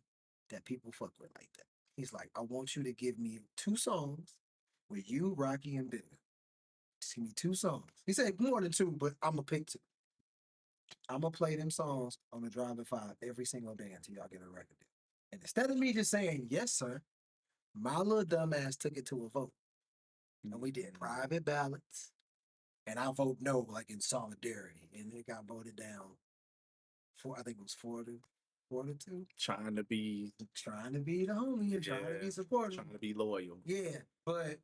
that people fuck with like that. He's like, I want you to give me 2 songs with you, Rocky, and Bigger. Just give me 2 songs. He said more than 2, but I'm going to pick 2. I'm going to play them songs on the Drive at 5 every single day until y'all get a record deal. And instead of me just saying, yes, sir, my little dumbass took it to a vote. And we did private ballots. And I vote no, like in solidarity. And it got voted down. I think it was 4-2. Trying to be Trying to be the homie and trying to be supportive. trying to be loyal. Yeah, but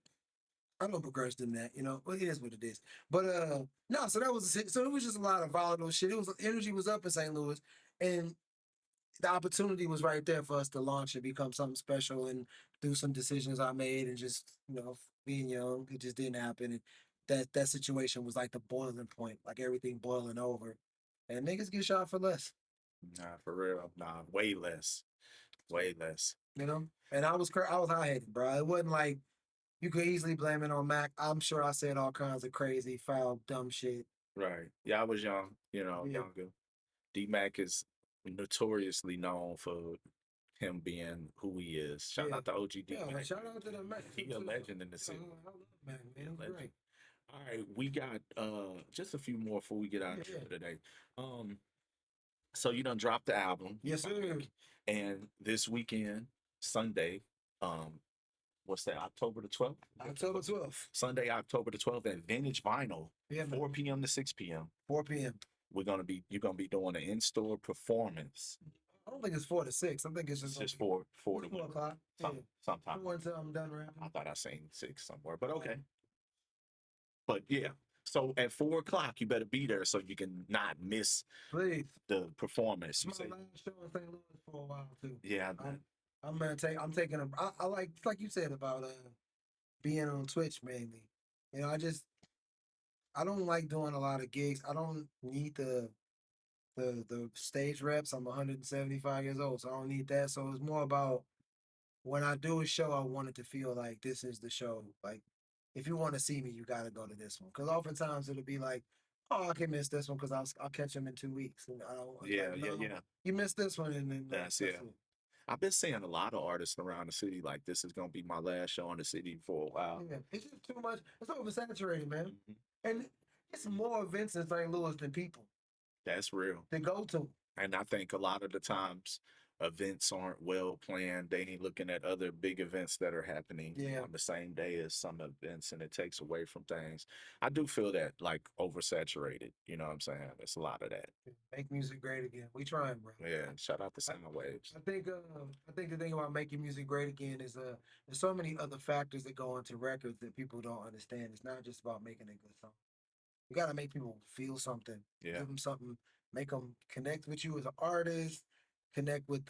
I don't progress than that, you know. But it is what it is. But no, so that was so it was just a lot of volatile shit. It was energy was up in St. Louis, and the opportunity was right there for us to launch and become something special and do some decisions I made and just, you know, being young, it just didn't happen. And that situation was like the boiling point, like everything boiling over. And niggas get shot for less, Nah, for real. Nah, way less. Way less. you know? And I was high-headed, bro. It wasn't like you could easily blame it on Mac. I'm sure I said all kinds of crazy, foul, dumb shit. Right. Yeah, I was young, you know, Yeah. younger. D-Mac is notoriously known for him being who he is. Shout Yeah. out to OG Yeah, D-Mac. shout out to the Mac. He a legend in the city. I love Mac, Yeah, man. legend. Great. All right, we got just a few more before we get out of Yeah, here today. So you done dropped the album. Yes, sir. And this weekend, Sunday, what's that, October the 12th? October 12th. Sunday, October the 12th at Vintage Vinyl, Yeah, man. 4 p.m. to 6 p.m. 4 p.m. You're gonna be doing an in-store performance. I don't think it's 4 to 6. I think it's It's just just 4 to 4 o'clock. Yeah. sometime. 4 until I'm done rapping. I thought I seen 6 somewhere, but okay. But yeah, so at 4 o'clock, you better be there so you can not miss Please. the performance. You It's my say, last show in St. Louis for a while too. yeah, I'm taking a. I like you said about being on Twitch mainly. You know, I don't like doing a lot of gigs. I don't need the stage reps. I'm 175 years old, so I don't need that. So it's more about when I do a show, I want it to feel like this is the show. Like if you want to see me, you got to go to this one. Because oftentimes it'll be like, oh, I can miss this one because I'll catch them in 2 weeks. And I don't. yeah, like, yeah, no, yeah. You missed this one, and then That's it. I've been seeing a lot of artists around the city like this is gonna be my last show in the city for a while. Yeah, it's just too much. It's oversaturated, man. Mhm. And it's more events in St. Louis than people That's real. to go to. And I think a lot of the times events aren't well planned. They ain't looking at other big events that are happening Yeah. on the same day as some events, and it takes away from things. I do feel that like oversaturated. You know what I'm saying? There's a lot of that. Make music great again. We trying, bro. Yeah. Shout out to Sound Waves. I think the thing about making music great again is there's so many other factors that go into records that people don't understand. It's not just about making a good song. You got to make people feel something. Yeah. Give them something. Make them connect with you as an artist. Connect with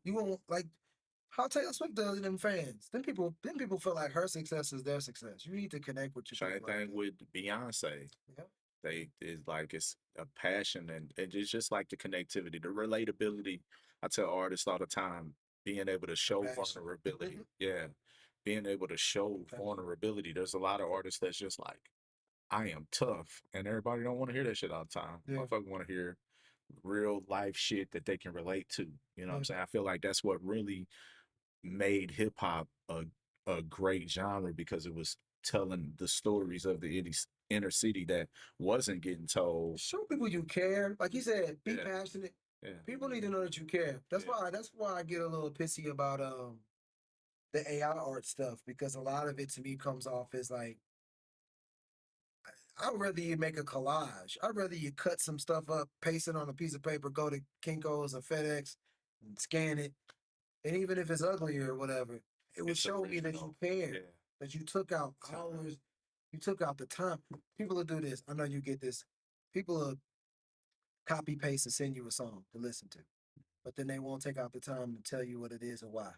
you won't like how Taylor Swift does it in fans. Then people feel like her success is their success. You need to connect with your Same people like thing that. with Beyonce. Yep. It's a passion, and it's just like the connectivity, the relatability. I tell artists all the time, being able to show Passion. vulnerability. Yeah. Being able to show Passion. vulnerability. There's a lot of artists that's just like, I am tough. And everybody don't want to hear that shit all the time. Yeah. Motherfucker want to hear real life shit that they can relate to. You know what I'm Yeah. saying? I feel like that's what really made hip hop a great genre, because it was telling the stories of the inner city that wasn't getting told. Show people you care. Like you said, be Yeah. passionate. Yeah. People need to know that you care. That's Yeah. why I get a little pissy about the AI art stuff, because a lot of it to me comes off as like I'd rather you make a collage. I'd rather you cut some stuff up, paste it on a piece of paper, go to Kinko's or FedEx and scan it. And even if it's ugly or whatever, it would It's show me that original. you care, Yeah. that you took out Time. hours, you took out the time. People will do this. I know you get this. People will copy paste and send you a song to listen to, but then they won't take out the time to tell you what it is or why.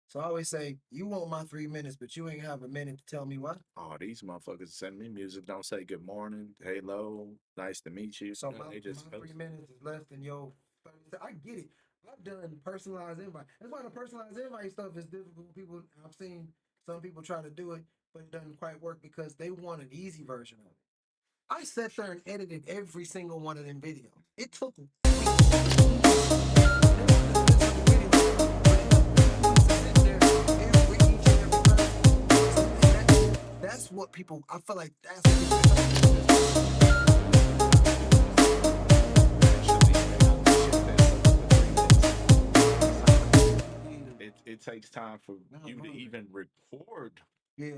So I always say, you want my 3 minutes, but you ain't have a minute to tell me why. Oh, these motherfuckers send me music. Don't say good morning, hello, nice to meet you. So No, my they just 3 minutes is less than your 30 seconds. I get it. I've done personalized invite. That's why the personalized invite stuff is difficult. People I've seen Some people try to do it, but it doesn't quite work because they want an easy version of it. I sat there and edited every single one of them videos. It took that's what people. I feel like that's it takes time for you to even record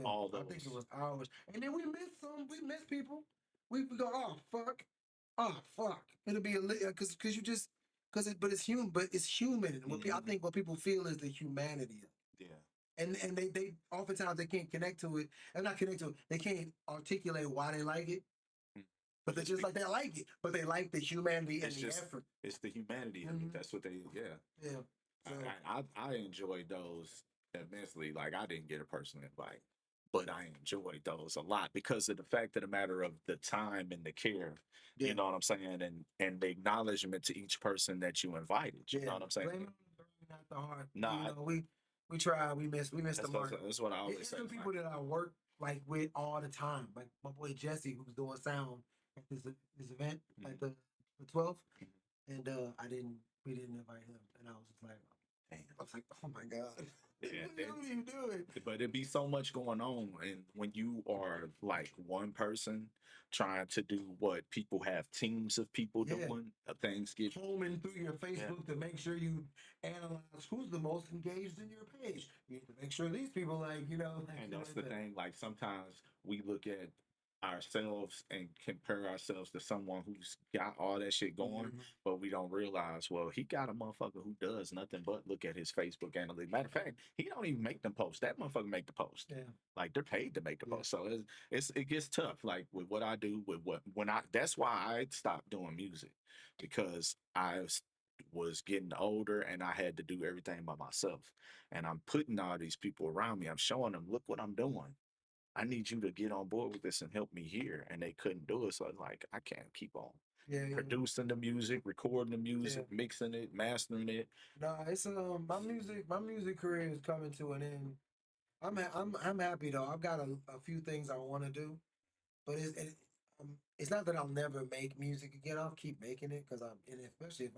all I think it those. was hours, and then we missed some. We missed people. We go, oh fuck. It'll be a because you just but it's human. But it's human. And I think what people feel is the humanity of it. Yeah. And they oftentimes they can't connect to it and not connect to it. They can't articulate why they like it, but they're just like they like it. But they like the humanity and the effort. It's the humanity of it. That's what they Yeah. So, I enjoyed those immensely. Like I didn't get a personal invite, but I enjoyed those a lot because of the fact of the matter of the time and the care. You know what I'm saying, and the acknowledgement to each person that you invited. You know what I'm saying? Blame not the heart. Nah, you know, we try. We missed the mark. That's what I always It's say. the people that I work like with all the time. Like my boy Jesse, who's doing sound at this event, like the 12th, and we didn't invite him, and I was just like, damn. I was like, oh my god. Yeah, what are you doing? But it'd be so much going on, and when you are like one person trying to do what people have teams of people doing, things get combing through your Facebook to make sure you analyze who's the most engaged in your page. You need to make sure these people and that's the thing. Like sometimes we look at ourselves and compare ourselves to someone who's got all that shit going, but we don't realize, well, he got a motherfucker who does nothing but look at his Facebook analytics. Matter of fact, he don't even make them post. That motherfucker make the post. Yeah. Like they're paid to make the post. So it gets tough. Like with what I do, that's why I stopped doing music, because I was getting older and I had to do everything by myself. And I'm putting all these people around me. I'm showing them, look what I'm doing. I need you to get on board with this and help me here. And they couldn't do it. So like, I can't keep on producing the music, recording the music, mixing it, mastering it. Nah, it's my music career is coming to an end. I'm happy though. I've got a few things I want to do, but it's not that I'll never make music again. I'll keep making it because especially if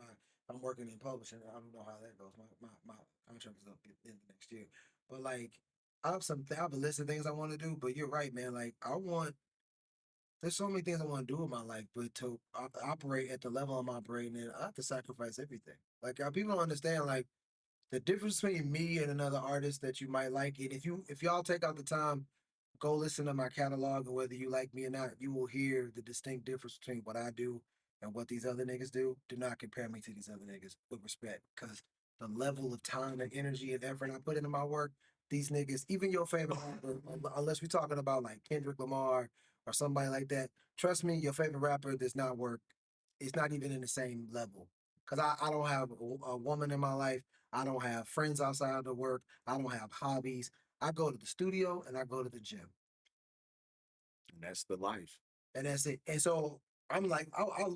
I'm working in publishing. I don't know how that goes. My contract is up in the next year, but like. I have a list of things I want to do, but you're right, man. Like there's so many things I want to do in my life, but to operate at the level I'm operating in, I have to sacrifice everything. Like people don't understand, like the difference between me and another artist that you might like. And if y'all take out the time, go listen to my catalog, and whether you like me or not, you will hear the distinct difference between what I do and what these other niggas do. Do not compare me to these other niggas with respect, because the level of time and energy and effort I put into my work. These niggas, even your favorite rapper, unless we're talking about like Kendrick Lamar or somebody like that, trust me, your favorite rapper does not work. It's not even in the same level. Because I don't have a woman in my life. I don't have friends outside of work. I don't have hobbies. I go to the studio and I go to the gym. And that's the life. And that's it. And so I'm like,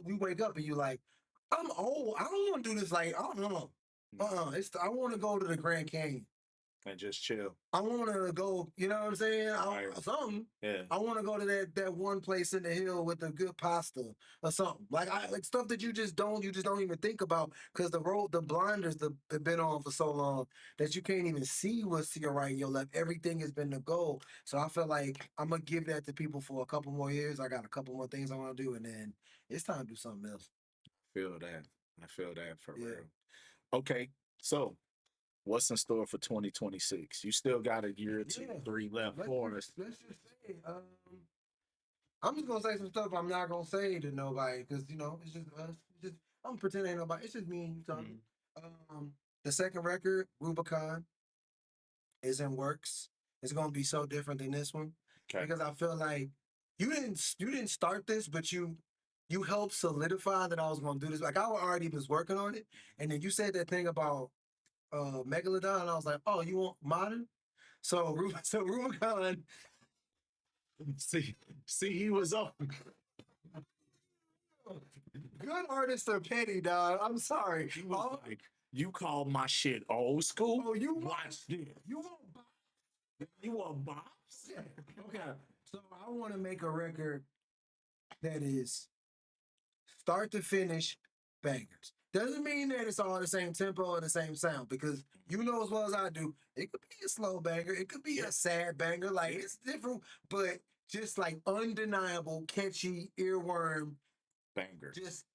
we wake up and you like, I'm old. I don't want to do this. Like, I don't know. I want to go to the Grand Canyon. And just chill. I want to go, you know what I'm saying? Something. Yeah. I want to go to that one place in the hill with the good pasta or something. Like stuff that you just don't even think about, because the blinders have been on for so long that you can't even see what's to your right and your left. Everything has been the goal. So I feel like I'm gonna give that to people for a couple more years. I got a couple more things I want to do, and then it's time to do something else. I feel that for real. Okay, so. What's in store for 2026? You still got a year or 3 left for us. Let's just say, I'm just gonna say some stuff I'm not gonna say to nobody, because it's just us. I'm pretending ain't nobody. It's just me and you talking. The second record, Rubicon, is in works. It's gonna be so different than this one, because I feel like you didn't start this, but you helped solidify that I was gonna do this. Like I already was working on it, and then you said that thing about Megalodon, and I was like, oh, you want modern? So Rubicon. See, he was up. Good artists are petty, dog. I'm sorry. You call my shit old school? Oh, you watch this. You won't buy. You want bops? Okay. So I want to make a record that is start to finish bangers. Doesn't mean that it's all the same tempo or the same sound, because you know as well as I do, it could be a slow banger, it could be a sad banger, like it's different, but just like undeniable, catchy, earworm, Banger. just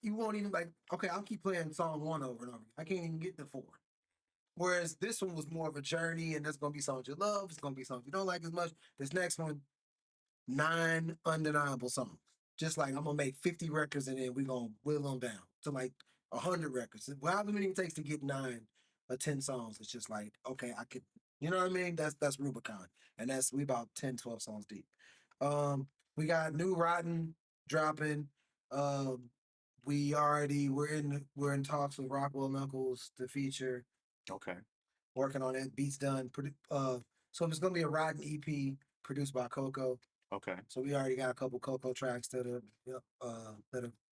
you won't even like, okay, I'll keep playing song one over and over. I can't even get to four. Whereas this one was more of a journey, and there's gonna be songs you love, it's gonna be songs you don't like as much. This next one, 9 undeniable songs. Just like I'm gonna make 50 records and then we're gonna whittle them down to like 100 records. However many it takes to get 9 or 10 songs, it's just like, okay, I could, you know what I mean? That's Rubicon. And we about 10, 12 songs deep. We got New Rotten dropping. Um, we're in talks with Rockwell Knuckles to feature, Okay. working on it. Beats done. So it's gonna be a Rotten EP produced by Coco. Okay. So we already got a couple Coco tracks that are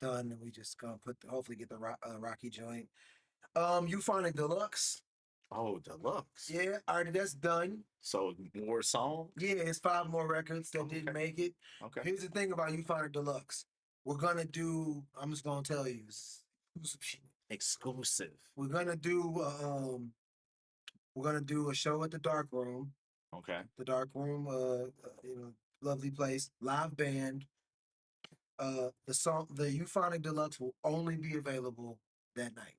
done, and we just gonna hopefully get the Rocky joint. Euphonic Deluxe. Oh, deluxe. Yeah, already that's done. So more songs? Yeah, it's 5 more records that didn't Okay. make it. Okay. Here's the thing about Euphonic Deluxe. We're gonna do. I'm just gonna tell you. Exclusive shit. Exclusive. We're gonna do. We're gonna do a show at the Dark Room. Okay. The Dark Room. Lovely place. Live band. The Euphonic Deluxe will only be available that night.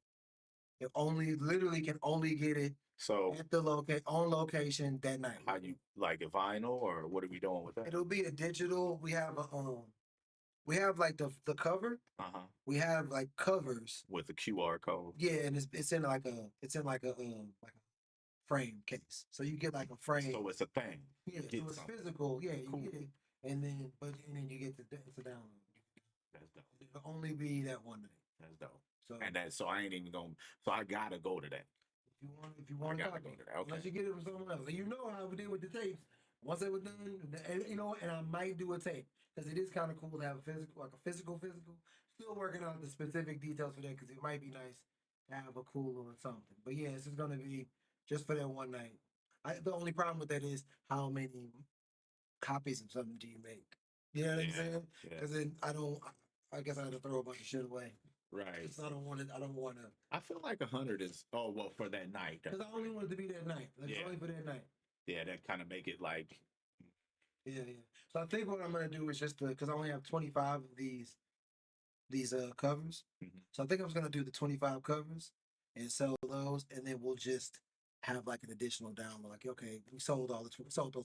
It literally can only get it So at the on location that night. how you like a vinyl, or what are we doing with that? It'll be a digital. We have like the cover. We have like covers. With the QR code. Yeah, and it's in like a frame case. So you get like a frame. So it's a thing. Yeah, Get so it's something. physical. Yeah, you Cool. get it, and then you get it's a download. That's dope. It'll only be that one night. That's dope. So And that, so I ain't even going. So I gotta go to that. if you want to gotta copy, go to that, okay. unless you get it from someone else, and you know how we did with the tapes. Once they were done, and you know, and I might do a tape because it is kind of cool to have a physical. Still working on the specific details for that because it might be nice to have a cooler or something. But yeah, it's just gonna be just for that one night. The only problem with that is how many copies of something do you make? You know what I'm saying? Yeah. Because then I guess I had to throw a bunch of shit away. Right. 'Cause I don't want to. I feel like 100 is. Oh well, for that night. Because I only want it to be that night. Like, it's Yeah. only for that night. Yeah, that kind of make it like. Yeah. So I think what I'm gonna do is just because I only have 25 of these covers. Mhm. So I think I was gonna do the 25 covers and sell those, and then we'll just have like an additional download. Like, okay, we sold those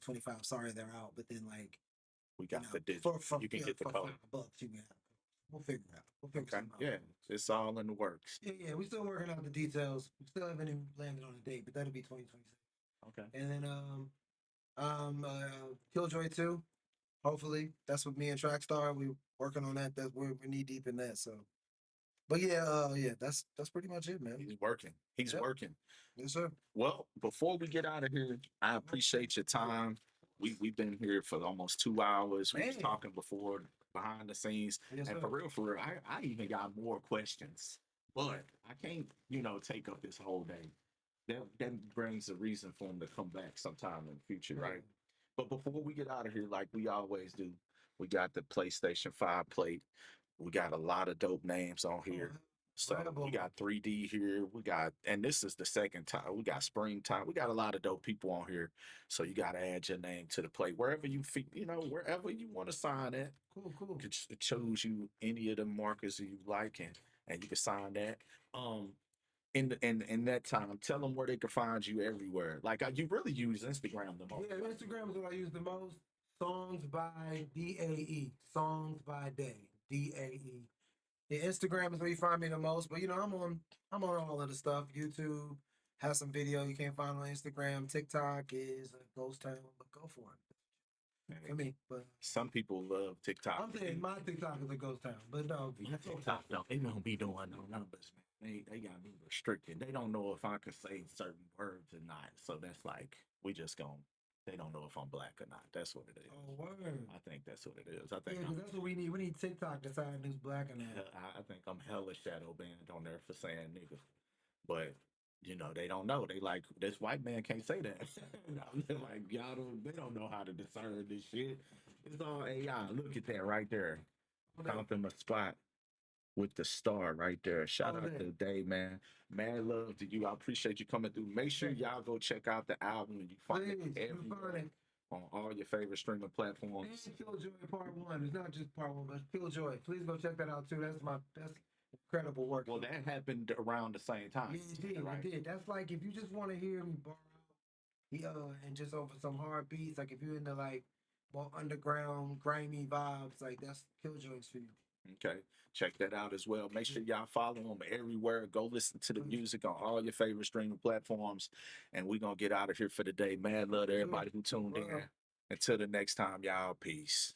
25. Sorry, they're out. But then like We got the for, digital. for, You can yeah, get the for color. $5, you can have it. We'll figure it out. We'll figure Okay. something out. Yeah, it's all in the works. Yeah. We're still working out the details. We still haven't even landed on a date, but that'll be 2026. Okay. And then Killjoy 2. Hopefully, that's what me and Trackstar we working on that. We're knee deep in that. So, but yeah, that's pretty much it, man. He's working. He's Yep. working. Yes, sir. Well, before we get out of here, I appreciate your time. We've been here for almost 2 hours. We was Man. talking before behind the scenes. Yes, And sir. for real, I even got more questions. But I can't, take up this whole day. That brings a reason for him to come back sometime in the future, right? But before we get out of here, like we always do, we got the PlayStation 5 plate. We got a lot of dope names on here. So we Incredible. got 3D here. And this is the second time. We got springtime. We got a lot of dope people on here. So you got to add your name to the plate wherever you feel, wherever you want to sign at. Cool. You could choose you any of the markers you like, and you can sign that. In that time, tell them where they can find you everywhere. Like you really use Instagram the most. Yeah, Instagram is what I use the most. Songs by DAE. Songs by Day. DAE. Yeah, Instagram is where you find me the most. But I'm on all of the stuff. YouTube has some video you can't find on Instagram. TikTok is a ghost town, but go for it. For me, but Some people love TikTok. I'm saying my TikTok is a ghost town. But no, TikTok, they don't be doing no numbers, man. They got me restricted. They don't know if I can say certain words or not. So that's like they don't know if I'm black or not. That's what it is. oh word. I think that's what it is. I Yeah, think 'cause that's what we need. We need TikTok to decide who's black or not. I think I'm hella shadow banned on there for saying nigga. But you know, they don't know. They like, this white man can't say that. I'm like, y'all don't, they don't know how to discern this shit. It's all AI. Look at that right there. Found them a spot with the star right there. Shout Oh, out man. to Dave, man. Mad love to you. I appreciate you coming through. Make sure y'all go check out the album and you find Please, it you find everywhere it. on all your favorite streaming platforms. And Killjoy Part 1. It's not just Part 1, but Killjoy. Please go check that out too. That's incredible work. Well, that happened around the same time. Yeah, it did. right? It did. That's like if you just want to hear me bar out, and just over some hard beats, like if you're into like more underground, grimy vibes, like that's Killjoy's for you. Okay, check that out as well. Make sure y'all follow them everywhere. Go listen to the music on all your favorite streaming platforms. And we're going to get out of here for the day. Mad love to everybody who tuned in. Until the next time, y'all. Peace.